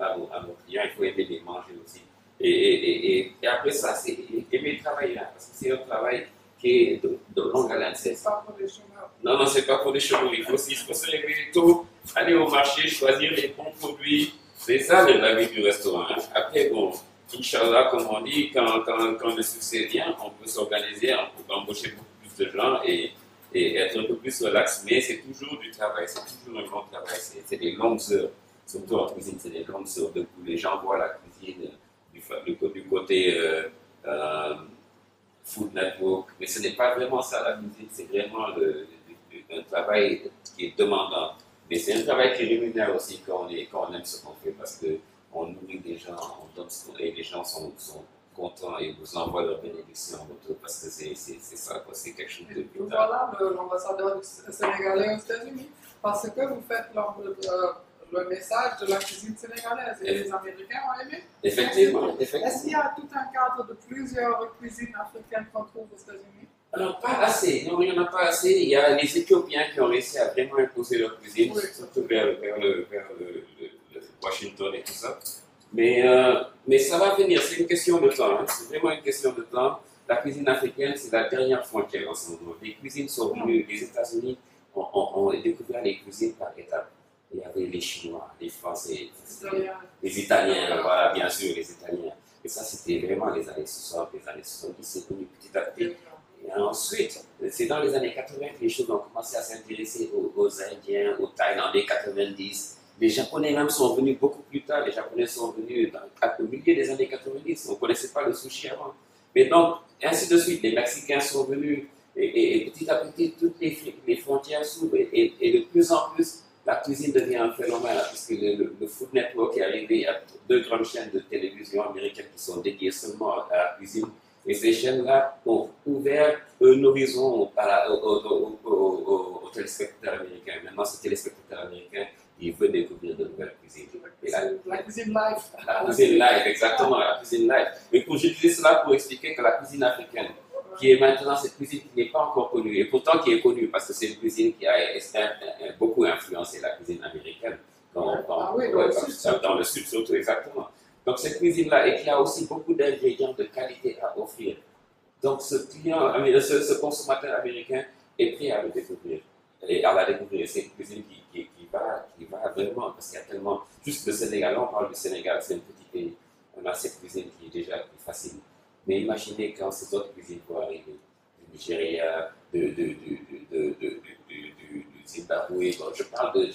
S3: clients, il faut aimer les manger aussi. Et après ça, c'est aimer travailler là, parce que c'est un travail qui est de longue haleine.
S1: C'est pas pour les chômeurs.
S3: Non, c'est pas pour les chevaux. Il faut se réveiller tôt, aller au marché, choisir les bons produits. C'est ça la vie du restaurant. Hein. Après, bon, Inch'Allah, comme on dit, quand le succès vient, on peut s'organiser, on peut embaucher beaucoup plus de gens et être un peu plus relax. Mais c'est toujours du travail, c'est toujours un long travail. C'est des longues heures. Surtout en cuisine, c'est des longues heures. Donc, les gens voient la cuisine du côté Food Network, mais ce n'est pas vraiment ça la cuisine, c'est vraiment un travail qui est demandant. Mais c'est un travail qui rémunère aussi quand on aime ce qu'on fait, parce qu'on nourrit des gens, on donne ce qu'on et les gens sont contents et vous envoient leur bénédiction en retour, parce que c'est ça, quoi, c'est quelque chose de vital.
S1: Voilà l'ambassadeur sénégalais aux États-Unis, parce que vous faites le message de la cuisine sénégalaise et les Américains ont aimé.
S3: Effectivement.
S1: Est-ce qu'il y a tout un cadre de plusieurs cuisines africaines qu'on trouve aux États-Unis?
S3: Alors, pas assez. Non, il n'y en a pas assez. Il y a les Éthiopiens qui ont réussi à vraiment imposer leur cuisine, surtout vers le Washington et tout ça. Mais ça va venir. C'est une question de temps. Hein. C'est vraiment une question de temps. La cuisine africaine, c'est la dernière frontière en ce moment. Les cuisines sont venues. Les États-Unis ont découvert les cuisines par étapes. Il y avait les Chinois, les Français, les Italiens, voilà, bien sûr, les Italiens. Et ça, c'était vraiment les années 60, les années 70, c'est venu petit à petit. Et ensuite, c'est dans les années 80 que les choses ont commencé à s'intéresser aux Indiens, aux Thaïlandais 90. Les Japonais même sont venus beaucoup plus tard. Les Japonais sont venus au milieu des années 90. On ne connaissait pas le sushi avant. Mais donc, ainsi de suite, les Mexicains sont venus et petit à petit, toutes les frontières s'ouvrent. Et de plus en plus, la cuisine devient un phénomène, puisque le Food Network est arrivé. Il y a 2 grandes chaînes de télévision américaines qui sont dédiées seulement à la cuisine. Et ces chaînes-là ont ouvert un horizon aux téléspectateurs américains. Maintenant, ces téléspectateurs américains, ils veulent découvrir de nouvelles cuisines.
S1: La cuisine live.
S3: La cuisine live, exactement, la cuisine live. Mais j'utilise cela pour expliquer que la cuisine africaine, qui est maintenant cette cuisine qui n'est pas encore connue, et pourtant qui est connue parce que c'est une cuisine qui a beaucoup influencé la cuisine américaine, dans le sud surtout, exactement. Donc cette cuisine-là, et qui a aussi beaucoup d'ingrédients de qualité à offrir. Donc ce client, ce consommateur américain est prêt à le découvrir, et à la découvrir. C'est une cuisine qui va vraiment, parce qu'il y a tellement, juste le Sénégal, on parle du Sénégal, c'est un petit pays, on a cette cuisine qui est déjà plus facile. Mais imaginez quand ces autres cuisines vont arriver, du Nigeria, du Zimbabwe, bon, je parle de,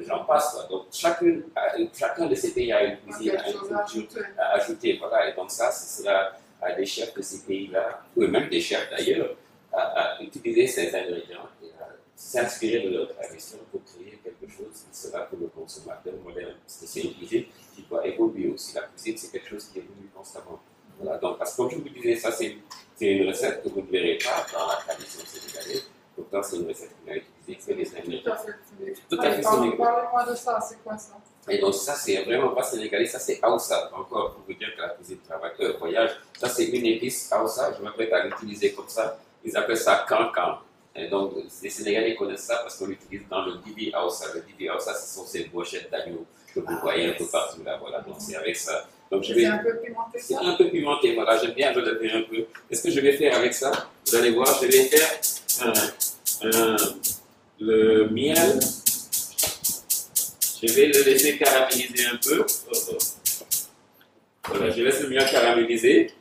S3: j'en passe, quoi. Donc chacun de ces pays a une cuisine, a une culture à ajouter, voilà, et donc ça, ce sera à des chefs de ces pays-là, ou même des chefs d'ailleurs, à utiliser ces ingrédients et à s'inspirer de leur tradition pour créer quelque chose qui sera pour le consommateur moderne. Parce que c'est une cuisine qui doit évoluer aussi. La cuisine, c'est quelque chose qui évolue constamment. Voilà, donc, parce que comme je vous disais, ça, c'est une recette que vous ne verrez pas dans la tradition sénégalaise. Pourtant, c'est une recette qu'on a utilisée, c'est des ingrédients. Tout à fait sénégalais.
S1: Parlez-moi de ça, c'est quoi ça?
S3: Et donc, ça, c'est vraiment pas sénégalais, ça, c'est Aoussa. Encore, pour vous dire que la cuisine travaille, voyage, ça, c'est une épice Aoussa, je m'apprête à l'utiliser comme ça. Ils appellent ça cancan. Et donc, les Sénégalais connaissent ça parce qu'on l'utilise dans le dibi Aoussa. Le dibi Aoussa, ce sont ces brochettes d'agneau que vous voyez un peu partout là. Voilà, donc c'est avec ça. Donc,
S1: C'est un peu pimenté, ça?
S3: C'est un peu pimenté, voilà, j'aime bien le donner un peu. Qu'est-ce que je vais faire avec ça? Vous allez voir, je vais faire le miel. Je vais le laisser caraméliser un peu. Voilà, je laisse le miel caraméliser.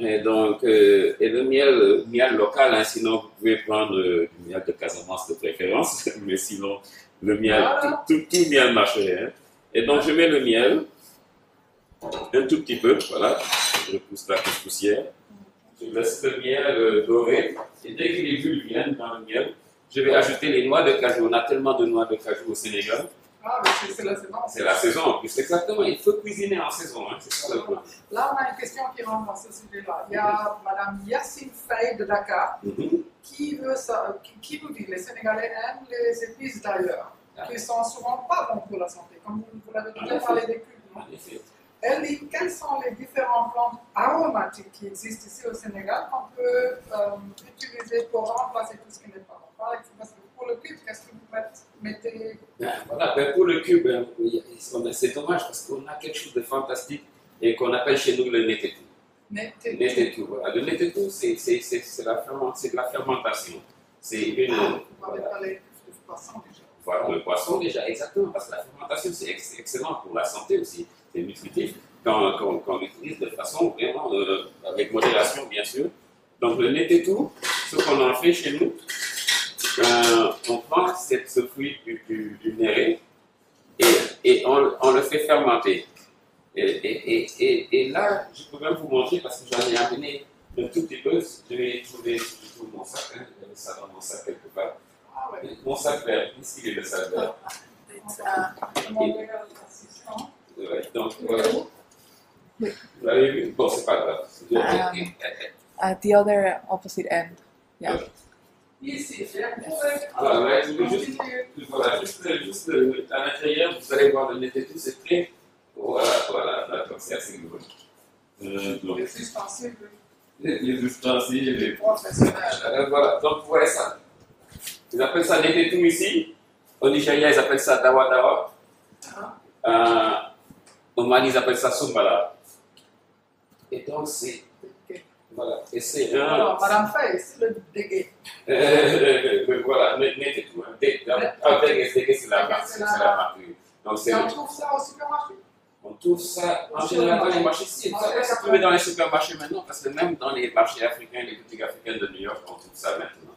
S3: Et donc, et le miel local, hein, sinon vous pouvez prendre du miel de Casamance de préférence, mais sinon le miel, tout miel marcherait. Hein. Et donc je mets le miel, un tout petit peu, voilà, je pousse la poussière, je laisse le miel dorer, et dès que les bulles viennent dans le miel, je vais ajouter les noix de cajou. On a tellement de noix de cajou au Sénégal.
S1: Ah, mais c'est la saison.
S3: C'est la saison en plus, exactement. Il faut cuisiner en saison, hein, c'est ça le problème.
S1: Là, on a une question qui rentre dans ce sujet-là. Il y a Madame Yassine Faye de Dakar qui veut ça, qui nous dit les Sénégalais aiment les épices d'ailleurs, qui sont souvent pas bons pour la santé, comme vous l'avez déjà parlé des cubes, non? Elle dit quelles sont les différentes plantes aromatiques qui existent ici au Sénégal qu'on peut utiliser pour remplacer tout ce qui n'est pas bon. Par exemple, parce que pour le cube, qu'est-ce que vous mettez?
S3: Voilà, ben pour le cube, c'est dommage parce qu'on a quelque chose de fantastique et qu'on appelle chez nous le netetou. Netetou, voilà. Le netetou, c'est de la fermentation. C'est une.
S1: Vous avez parlé de poisson déjà.
S3: Voilà, le poisson déjà, exactement, parce que la fermentation, c'est excellent pour la santé aussi. C'est nutritif quand on l'utilise de façon vraiment avec modération, bien sûr. Donc le netetou, ce qu'on en fait chez nous, on prend ce fruit du néré et on le fait fermenter. Et là, je peux même vous montrer parce que j'en ai amené un tout petit peu. Je vais trouver mon sac, hein, j'avais ça dans mon sac quelque part.
S1: Ah ouais.
S3: Mon sac vert, ici est le sac vert. Ouais, donc voilà. Vous l'avez vu? Bon, c'est pas grave.
S5: At the other opposite end. Yeah.
S1: Ici,
S3: Voilà, juste à l'intérieur, vous allez voir le netetou, c'est très. Voilà, d'accord, c'est assez gros. Donc,
S1: les ustensiles.
S3: les ustensiles, les
S1: Professionnels.
S3: voilà, donc vous voyez ça. Ils appellent ça netetou ici. Au Nigeria, ils appellent ça dawa dawa. Au Mali, ils appellent ça sombala. Et donc, c'est. Voilà. Et c'est un.
S1: Alors, Madame Faye, c'est le dégué.
S3: Voilà, netetou. Dégué, c'est la marque. C'est la marque. Donc,
S1: Et on trouve ça au supermarché?
S3: On trouve ça en général dans les marchés. Si, vous allez se trouver dans les supermarchés maintenant, parce que même dans les marchés africains, les boutiques africaines de New York, on trouve ça maintenant.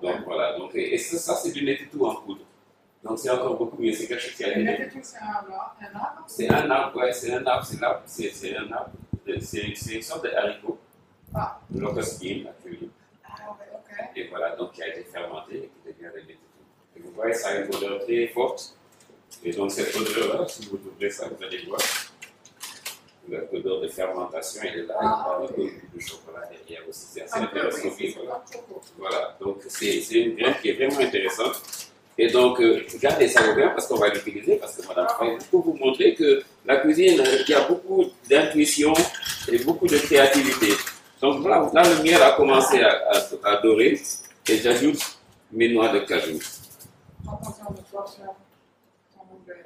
S3: Donc voilà, donc, et ça c'est du netetou en poudre. Donc c'est encore beaucoup mieux, c'est quelque chose qui a
S1: Le
S3: été.
S1: netetou, c'est un arbre?
S3: C'est un arbre, ouais, c'est un arbre, c'est un arbre. C'est une sorte de haricot.
S1: Ah.
S3: Le locust bean, actuellement.
S1: Ah, ouais, ok.
S3: Et voilà, donc qui a été fermenté et qui devient le netetou. Et vous voyez, ça a une odeur très forte. Et donc cette odeur-là, si vous ouvrez ça, vous allez voir. L'odeur de fermentation, elle est là, avec du chocolat derrière aussi. C'est assez intéressant. Voilà, donc c'est une graine qui est vraiment intéressante. Et donc, gardez ça ouvert parce qu'on va l'utiliser, parce que Madame Faye, pour vous montrer que la cuisine, il y a beaucoup d'intuition et beaucoup de créativité. Donc là, le miel a commencé à dorer et j'ajoute mes noix de cajou.
S1: Attention, ne pas faire ton ouvert.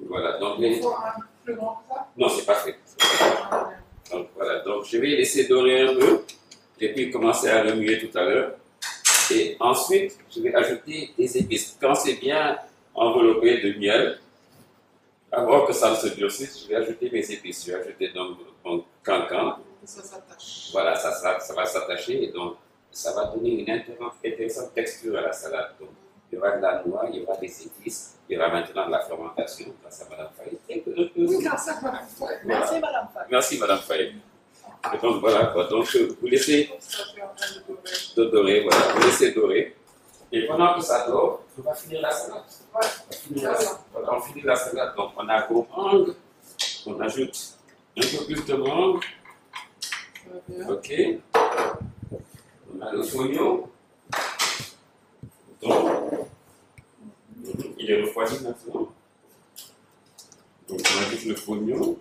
S3: Voilà, donc
S1: Il faut un plus grand que ça?
S3: non, c'est pas fait. Donc voilà, donc je vais laisser dorer un peu et puis commencer à remuer tout à l'heure. Et ensuite, je vais ajouter des épices. Quand c'est bien enveloppé de miel, avant que ça ne se durcisse, je vais ajouter mes épices. Je vais ajouter donc mon cancan.
S1: Ça s'attache.
S3: Voilà, ça va s'attacher et donc ça va donner une intéressante texture à la salade. Donc, il y aura de la noix, il y aura des épices, il y aura maintenant de la fermentation grâce à Madame Faye.
S1: Oui, grâce à Madame Faye. Merci, Madame Faye.
S3: Merci Madame Faye. Et donc voilà quoi. Donc vous laissez
S1: Ça, je suis en train de dorer.
S3: de dorer, voilà, vous laissez dorer. Et pendant que ça dort, on va finir la salade.
S1: Ouais.
S3: On finit la salade. Donc on a vos mangues, on ajoute un peu plus de mangue.
S1: Très bien.
S3: Ok. On a le fonio. Donc, il est refroidi maintenant. Donc on ajoute le fonio.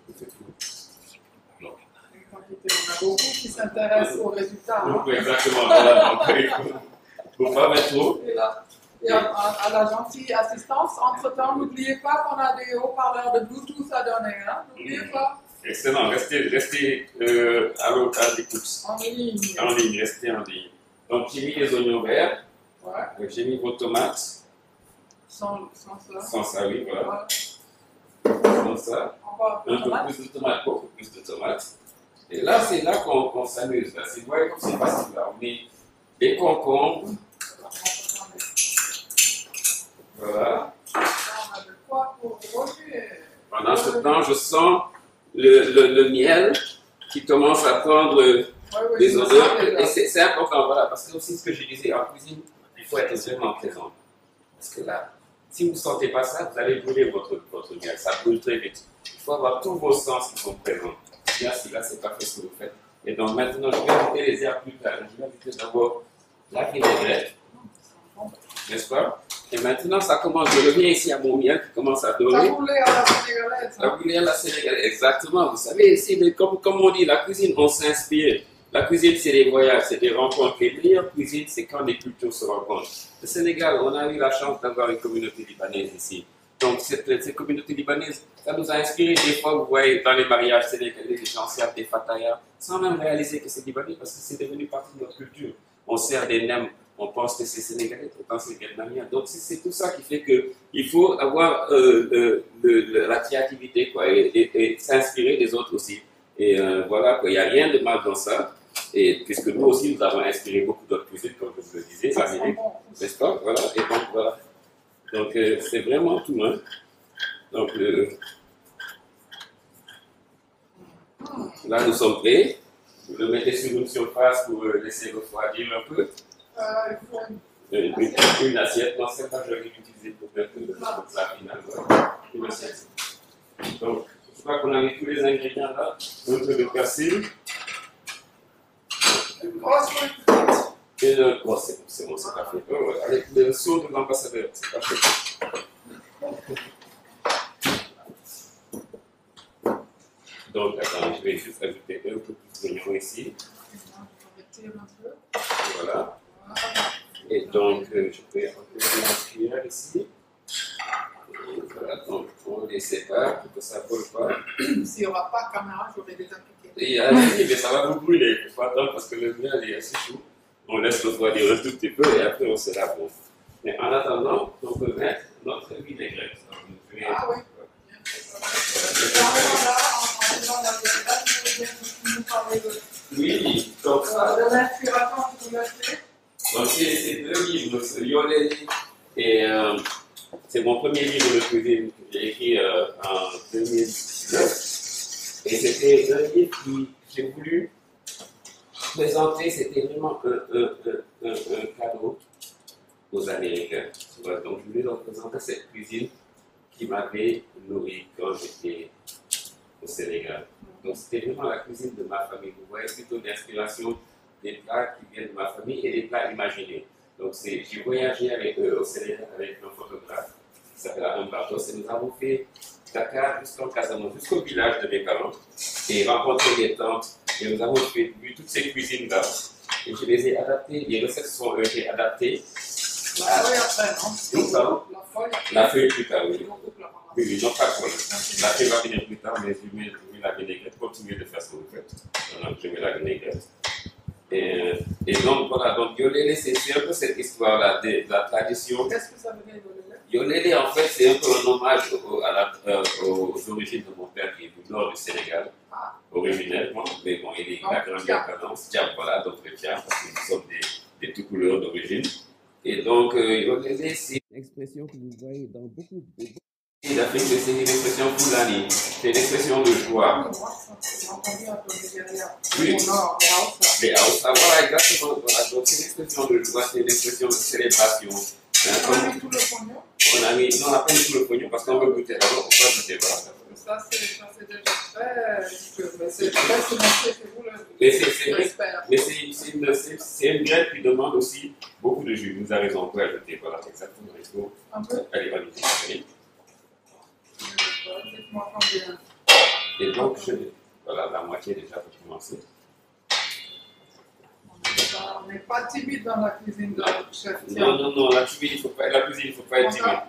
S1: Une quantité, on a beaucoup qui s'intéressent aux résultats. Hein.
S3: Donc, exactement, voilà. Donc, il ne faut pas mettre trop.
S1: Et là, et à la gentille assistance, entre-temps, n'oubliez pas qu'on a des haut-parleurs de Bluetooth à donner. Hein. N'oubliez pas.
S3: Excellent, restez à l'écoute.
S1: En ligne.
S3: En ligne, restez en ligne. Donc, j'ai mis les oignons verts,
S1: Ouais.
S3: j'ai mis vos tomates,
S1: Sans ça.
S3: sans ça, oui, voilà,
S1: Ouais.
S3: sans ça.
S1: Encore
S3: Un peu plus de tomates, beaucoup plus de tomates. Et là, c'est là qu'on s'amuse. Là. Vous voyez comme c'est facile. Là. On met des concombres, voilà.
S1: On a de quoi pour Roger.
S3: Pendant ce temps, je sens le miel qui commence à prendre des odeurs. Et c'est important, voilà, parce que aussi ce que je disais, en cuisine, il faut être vraiment présent. Parce que là, si vous ne sentez pas ça, vous allez brûler votre miel, ça brûle très vite. Il faut avoir tous vos sens qui sont présents. Merci, là, c'est parfait ce que vous faites. Et donc maintenant, je vais ajouter les herbes plus tard. Je vais ajouter d'abord la vinaigrette, n'est-ce pas? Et maintenant, ça commence, je reviens ici à mon miel qui commence à dorer.
S1: Ça roulait à la sénégalaise.
S3: La cuisine à la sénégalaise, exactement. Vous savez, ici, comme on dit, la cuisine, on s'inspire. La cuisine, c'est des voyages, c'est des rencontres. Et la meilleure cuisine, c'est quand les cultures se rencontrent. Le Sénégal, on a eu la chance d'avoir une communauté libanaise ici. Donc, cette communauté libanaise, ça nous a inspiré. Des fois, vous voyez, dans les mariages sénégalais, les gens servent des fatayas, sans même réaliser que c'est libanais, parce que c'est devenu partie de notre culture. On sert des nems, on pense que c'est sénégalais, pourtant c'est vietnamien. Donc, c'est tout ça qui fait qu'il faut avoir la créativité, quoi, et s'inspirer des autres aussi. Et voilà, il n'y a rien de mal dans ça. Et puisque nous aussi, nous avons inspiré beaucoup d'autres cuisines, comme je vous le disais, l'Amérique, n'est-ce pas? Voilà, et donc voilà. Donc c'est vraiment tout, hein. Donc là, nous sommes prêts. Vous le mettez sur une surface pour laisser refroidir un peu. Une assiette, non, c'est pas je vais l'utiliser pour faire tout la finale. Voilà. Une assiette. Donc, je crois qu'on a mis tous les ingrédients là. Un peu de persil. Et le. Oh, c'est bon, c'est parfait. Oh, avec le saut de l'ambassadeur, c'est parfait. Donc, attends, je vais juste ajouter un peu plus d'oignon ici. Voilà. Et donc, je vais enlever ma cuillère ici. Et voilà, donc on les sépare pour que ça ne vole pas.
S1: S'il n'y aura pas de caméra, j'aurais déjà piqué.
S3: Et allez, mais ça va vous brûler. Il faut attendre parce que le miel est assez chaud. On laisse refroidir un tout petit peu et après on se lave. Mais en attendant, on peut mettre notre vinaigrette.
S1: Ah oui.
S3: Oui, donc ça.
S1: De l'inspiration que vous mettez.
S3: Donc c'est deux livres, ce Lionel et c'est mon premier livre de cuisine que j'ai écrit en 2009. Et c'était un livre que j'ai voulu présenter, c'était vraiment un cadeau aux Américains. Donc je voulais leur présenter cette cuisine qui m'avait nourri quand j'étais au Sénégal. Donc c'était vraiment la cuisine de ma famille. Vous voyez plutôt d'inspiration des plats qui viennent de ma famille et des plats imaginés. Donc j'ai voyagé au Sénégal avec un photographe qui s'appelle Adam Bartos et nous avons fait Dakar jusqu'en Casamance, jusqu'au village de mes parents et rencontré les tantes et nous avons vu toutes ces cuisines-là et je les ai adaptées, les recettes sont adaptées.
S1: La feuille après, non?
S3: La feuille plus tard, oui. Oui, non, pas de problème. La feuille va venir plus tard, mais je mets la vinaigrette, continuez de faire ce que vous faites. Maintenant, je mets la vinaigrette. Et donc, voilà, donc Yolélé, c'est un peu cette histoire-là de la tradition.
S1: Qu'est-ce que ça veut dire, Yolélé?
S3: Yolélé, en fait, c'est un peu un hommage aux origines de mon père qui est du nord du Sénégal, originellement, mais bon, il a grandi en Cadence, Tiam, voilà, donc le Tiam, parce que nous sommes des tout couleurs d'origine. Et donc, Yolélé, c'est une expression que vous voyez dans beaucoup de pays d'Afrique, c'est une expression Fulani, c'est une expression de joie. Oui. Les Hausa, voilà, exactement. Voilà. Donc, c'est une expression de joie, c'est une expression de célébration.
S1: On a mis tout le pognon?
S3: Non, on n'a pas mis tout le pognon parce qu'on veut goûter. Alors, on va goûter, voilà.
S1: Ça, c'est déjà très. C'est très financier que vous le.
S3: Mais c'est vrai. Mais c'est une graine qui demande aussi beaucoup de jus. Vous avez raison, on peut ajouter. Voilà, exactement. Il faut.
S1: Un peu?
S3: Allez, allez.
S1: Dites-moi combien.
S3: Et donc, voilà, la moitié déjà pour commencer.
S1: On n'est pas timide dans la cuisine de notre chef.
S3: Non, la cuisine, il ne faut pas être timide.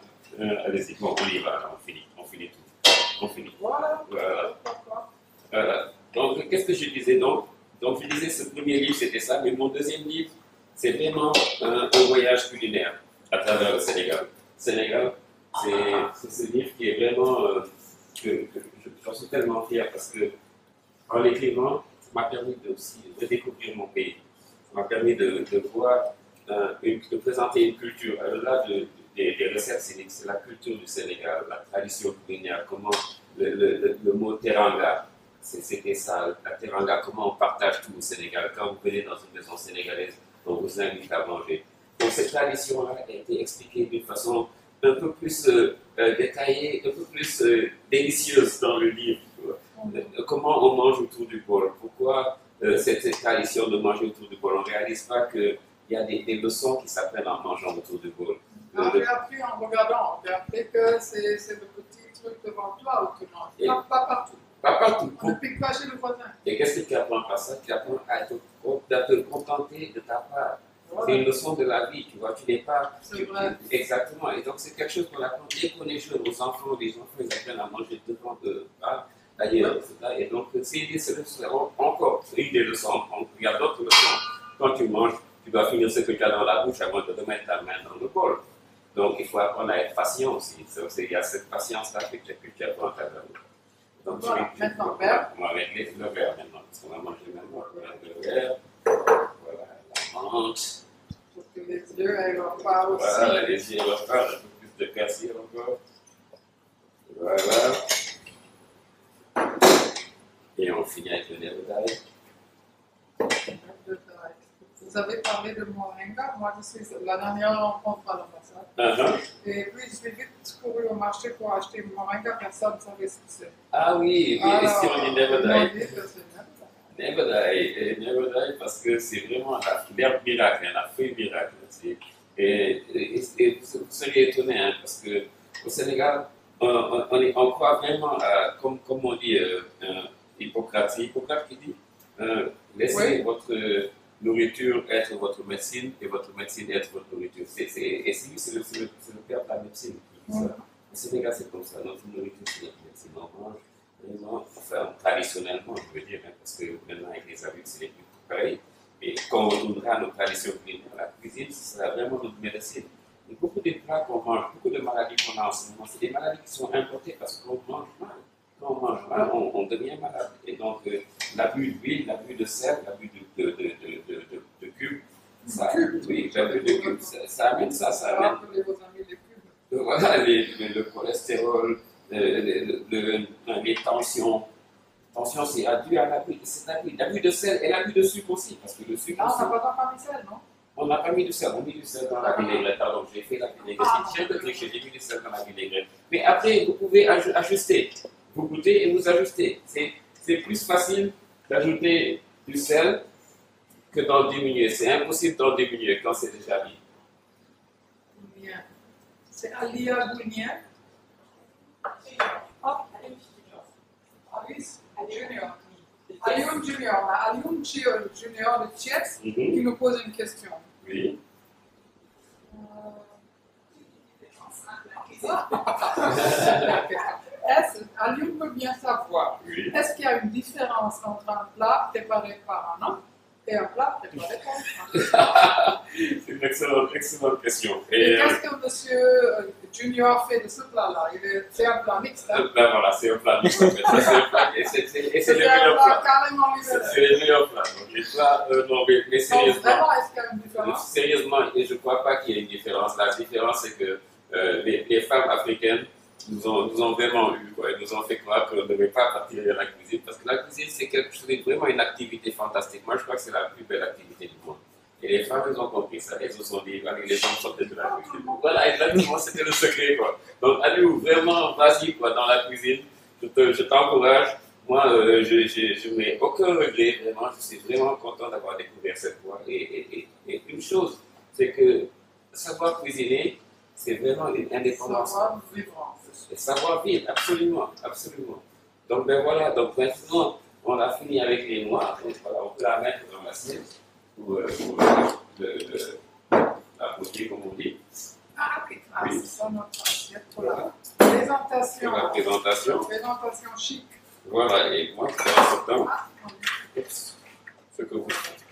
S3: Allez-y, bon, on y va, on finit tout. On finit.
S1: Voilà.
S3: Donc, qu'est-ce que je disais donc je disais, ce premier livre, c'était ça, mais mon deuxième livre, c'est vraiment un voyage culinaire à travers le Sénégal. Sénégal, c'est ce livre qui est vraiment, j'en suis tellement fier parce que, en l'écrivant, ça m'a permis de découvrir mon pays. Ça m'a permis de voir, de présenter une culture. Au-delà des recettes, c'est la culture du Sénégal, la tradition culinaire, comment le mot teranga, c'était ça, la teranga, comment on partage tout au Sénégal. Quand vous venez dans une maison sénégalaise, on vous invite à manger. Donc cette tradition-là a été expliquée d'une façon un peu plus détaillée, un peu plus délicieuse dans le livre. Comment on mange autour du bol, pourquoi cette tradition de manger autour du bol. On ne réalise pas qu'il y a des leçons qui s'apprennent en mangeant autour du bol.
S1: J'ai appris en regardant, j'ai appris que c'est le petit truc devant toi où tu manges, pas partout.
S3: Pas partout.
S1: On ne pique pas chez le voisin.
S3: Et qu'est-ce que tu apprends par ça? Tu apprends à te contenter de ta part. Voilà. C'est une leçon de la vie, tu vois, tu n'es pas...
S1: C'est vrai.
S3: Exactement, et donc c'est quelque chose qu'on apprend dès qu'on est jeune aux enfants, les enfants ils apprennent à manger devant eux, d'ailleurs, et donc c'est encore une des leçons, il y a d'autres leçons. Quand tu manges, tu dois finir ce que tu as dans la bouche avant de remettre ta main dans le bol. Donc il faut apprendre à être patient aussi, il y a cette patience-là que tu apprends à travers nous. Donc
S1: voilà, maintenant, verre.
S3: On va mettre le verre maintenant, parce qu'on va manger maintenant, le verre. Voilà, la menthe.
S1: Pour que les yeux aient pas aussi.
S3: Voilà, les yeux repartent, un peu plus de persil encore. Voilà. Et on finit avec le nerf d'ail.
S1: Vous avez parlé de moringa, moi je suis la dernière rencontre à l'ambassade. Et puis je suis vite couru au marché pour acheter moringa, personne ne savait ce que c'est.
S3: Ah oui, oui, ici on dit nerf d'ail.
S1: Never
S3: Never die parce que c'est vraiment l'herbe miracle, la feuille miracle. Et vous seriez étonné hein, parce qu'au Sénégal, on croit vraiment à, comme on dit, Hippocrate. C'est Hippocrate qui dit laissez votre nourriture être votre médecine et votre médecine être votre nourriture. Et c'est le père de la médecine qui dit ça. Au Sénégal, c'est comme ça. Notre nourriture, c'est notre médecine. On mange vraiment, enfin, traditionnellement, je veux dire, hein, parce que maintenant, avec les adultes, c'est plus pareil. Et quand on retournera à nos traditions culinaires, la cuisine, ce sera vraiment notre médecine. Et beaucoup de plats qu'on mange, beaucoup de maladies qu'on a en ce moment, c'est des maladies qui sont importées parce qu'on mange mal. Quand on mange mal, on devient malade. Et donc, l'abus d'huile, l'abus de sel, l'abus de cubes, ça, oui, l'abus de cubes, ça amène ça, ça amène. Voilà, le cholestérol, les tensions. Tension, c'est dû à l'abus de sel et l'abus de sucre aussi. Parce que le sucre.
S1: Ah, on n'a pas mis sel, non?
S3: On n'a pas mis de sel, on a mis du sel dans la vinaigrette. Pardon, j'ai fait la vinaigrette. J'ai mis du sel dans la vinaigrette. Mais après, vous pouvez ajuster. Vous goûtez et vous ajustez. C'est plus facile d'ajouter du sel que d'en diminuer. C'est impossible d'en diminuer quand c'est déjà mis.
S1: Bien. C'est Alia Gounien. Alice Junior. Alioune Junior. Alioune Junior de Thiès qui nous pose une question.
S3: Oui.
S1: Alioune veut bien savoir, est-ce qu'il y a une différence entre un plat préparé par un homme Et un plat, je peux répondre.
S3: C'est une excellente question.
S1: Et qu'est-ce que monsieur Junior fait de ce plat-là? C'est un plat mixte. Hein?
S3: Ben voilà, c'est un plat mixte en fait. Ça, c'est un plat, et c'est
S1: C'est
S3: le
S1: un
S3: meilleur
S1: plat
S3: plat.
S1: carrément libéral.
S3: C'est le meilleur plat. Donc les plats, non, mais
S1: Donc
S3: sérieusement.
S1: vraiment, est-ce qu'il y a une différence?
S3: Sérieusement, et je ne crois pas qu'il y ait une différence. La différence, c'est que les femmes africaines nous ont vraiment eu, quoi. Elles nous ont fait croire qu'on ne devait pas partir de la cuisine, parce que la cuisine, c'est quelque chose, c'est vraiment une activité fantastique. Moi, je crois que c'est la plus belle activité du monde. Et les femmes, elles ont compris ça. Elles se sont dit, allez, les femmes sortent de la cuisine. Voilà, exactement, c'était le secret, quoi. Donc, allez, vraiment, vas-y, quoi, dans la cuisine. Je t'encourage. Moi, je n'ai aucun regret, vraiment. Je suis vraiment content d'avoir découvert cette voie. Et une chose, c'est que savoir cuisiner, c'est vraiment une indépendance.
S1: Savoir vivre.
S3: Et savoir vivre, absolument, absolument. Donc, ben voilà, donc maintenant, on a fini avec les noix. Donc, voilà, on peut la mettre dans l'assiette pour la poser, comme on dit.
S1: Ah, ok. Ah,
S3: Oui.
S1: c'est ça notre assiette pour la présentation.
S3: Pour la présentation.
S1: Présentation chic.
S3: Voilà, et moi, c'est important.
S1: Ah,
S3: Ce que vous faites.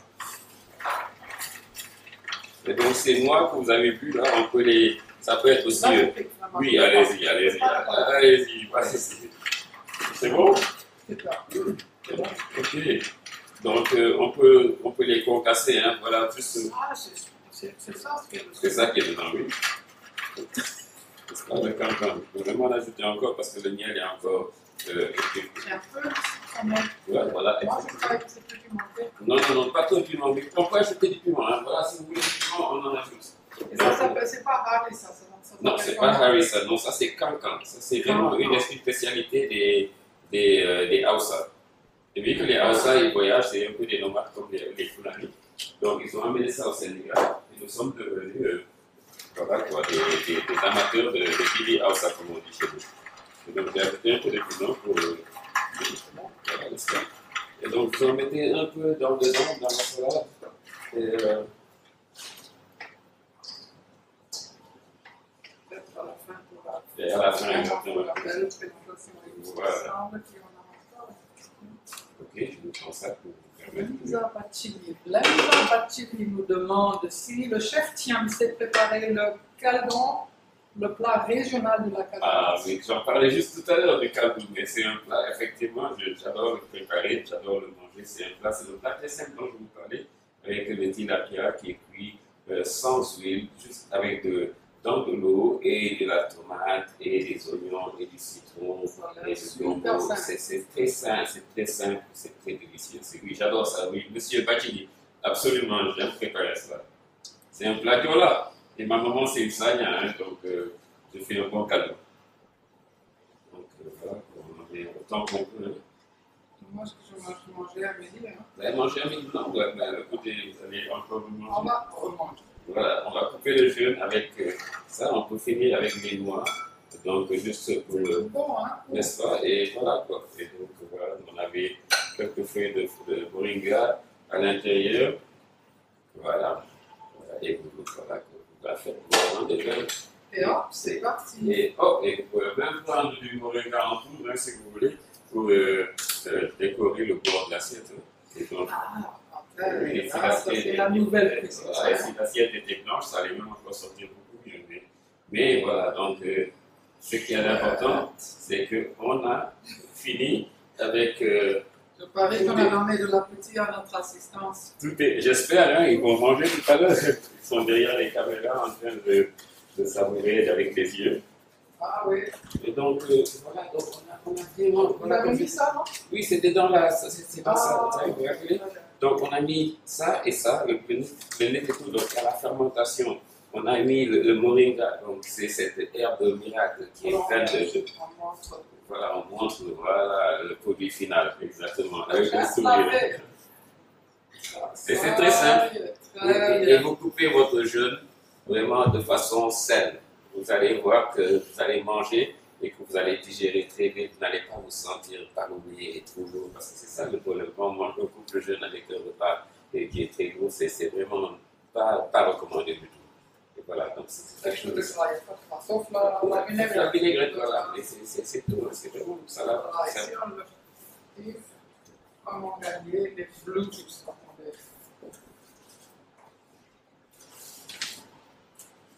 S3: Et donc, ces noix que vous avez vues là, on peut les. Ça peut être aussi. Oui, allez-y, allez-y. Allez-y, allez-y. C'est bon?
S1: C'est ça.
S3: Ok. Donc, on peut les concasser, hein. Voilà, juste.
S1: Ah, c'est ça ce que
S3: C'est ça qui est dedans, oui. C'est pas le cancan. Il faut vraiment l'ajouter encore parce que le miel est encore.
S1: C'est un peu quand même.
S3: Voilà.
S1: Moi, je travaille avec ce petit monté.
S3: Non, pas trop de piment. Mais on peut ajouter du piment, hein. Voilà, si vous voulez du piment, on en ajoute.
S1: Et ça s'appelle, c'est pas Harry, ça.
S3: Non, c'est pas harissa, non, ça c'est cancan. Ça c'est vraiment une spécialité des Hausa. Et vu que les Hausa, ils voyagent, c'est un peu des nomades comme les Fulani. Donc ils ont amené ça au Sénégal et nous sommes devenus voilà, quoi, des amateurs de Billy Hausa, comme on dit chez nous. Et donc j'ai ajouté un peu de piment pour voilà, le steak. Et donc vous en mettez un peu dedans, dans la salade. Et à la fin, exactement. Voilà. Ok, je vous prends ça pour vous permettre.
S1: Lemza Bachili nous demande si le chef Thiam sait préparer le calgon, le plat régional de la Casamance.
S3: Ah oui, j'en parlais juste tout à l'heure du calgon, mais c'est un plat, effectivement, j'adore le préparer, j'adore le manger. C'est le plat très simple dont je vous parlais, avec le tilapia qui est cuit sans huile, juste avec dans de l'eau et de la tomate et des oignons et du citron et du gombo. C'est très simple, c'est très délicieux. Oui, j'adore ça, oui. Monsieur Bachili, absolument, j'aime préparer ça. C'est un plat là. Et ma maman, c'est une sagna, hein, donc je fais un bon cadeau. Donc voilà, on en est autant qu'on peut.
S1: Moi, ce que je mangeais à midi. Hein.
S3: Vous allez manger à midi? Non, écoutez, vous allez encore vous manger.
S1: On va remanger.
S3: Voilà, on va couper le jeûne avec ça, on peut finir avec les noix, donc juste pour le.
S1: Bon, hein?
S3: N'est-ce pas? Et voilà quoi. Et donc voilà, on avait quelques feuilles de moringa à l'intérieur. Voilà. Et vous voilà, vous la faites vraiment déjà.
S1: Et hop, c'est parti.
S3: Et vous pouvez même prendre du moringa en poudre, hein, si vous voulez, pour décorer le bord de l'assiette. Et donc, oui,
S1: c'est la nouvelle cuisine.
S3: Voilà, si l'assiette était blanche, ça allait même encore sortir beaucoup mieux. Mais voilà, donc ce qui est important, c'est qu'on a fini avec.
S1: Je parie qu'on a donné de l'appétit à notre assistance.
S3: J'espère, hein, ils vont manger tout à l'heure. Ils sont derrière les caméras en train de savourer avec les yeux.
S1: Ah oui.
S3: Et donc, voilà, donc on a vraiment.
S1: On a mis ça, non?
S3: Oui, c'était dans la. C'est dans ça, vous vous rappelez?
S1: Ah,
S3: Donc on a mis ça et ça, le nez et tout, donc à la fermentation. On a mis le moringa, donc c'est cette herbe miracle qui est pleine de. Voilà, on montre voilà, le produit final, exactement, avec le sourire. Et c'est très simple. Et vous coupez votre jeûne vraiment de façon saine. Vous allez voir que vous allez manger et que vous allez digérer très vite. Vous n'allez pas vous sentir ballonné et trop lourd, parce que c'est ça le problème. Quand on mange un couple jeûne avec un repas qui est très lourd, c'est vraiment pas recommandé du tout. Et voilà, donc c'est quelque chose de ça.
S1: Sauf la vinaigrette.
S3: La vinaigrette, voilà, mais c'est tout, c'est vraiment une salade.
S1: Ici, on le fait comment gagner les Bluetooth.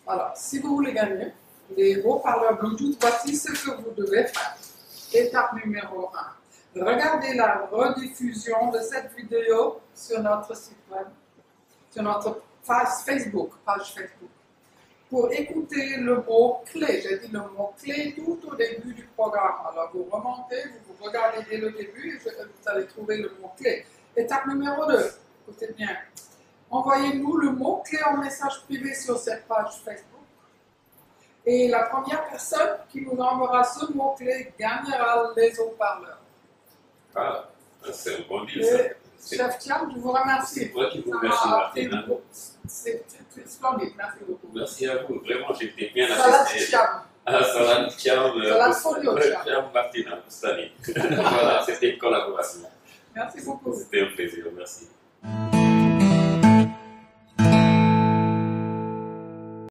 S1: Alors, si vous voulez gagner les haut-parleurs Bluetooth, voici ce que vous devez faire. Étape numéro 1. Regardez la rediffusion de cette vidéo sur notre site web, sur notre page Facebook. Pour écouter le mot-clé. J'ai dit le mot-clé tout au début du programme. Alors, vous remontez, vous regardez dès le début et vous allez trouver le mot-clé. Étape numéro 2. Écoutez bien. Envoyez-nous le mot-clé en message privé sur cette page Facebook. Et la première personne qui nous enverra ce mot-clé gagnera les haut-parleurs.
S3: Ah, c'est un bon deal, ça.
S1: Chef Thiam, je vous remercie.
S3: C'est toi qui vous remercie, Martina.
S1: C'est splendide, merci beaucoup.
S3: Merci à vous. Vraiment, j'étais bien
S1: Salade
S3: assisté.
S1: Thiam.
S3: Ah, Salade Thiam.
S1: Salade Folio Thiam.
S3: Thiam Martina, Boustani. Voilà, c'était une collaboration.
S1: Merci beaucoup.
S3: C'était un plaisir, merci.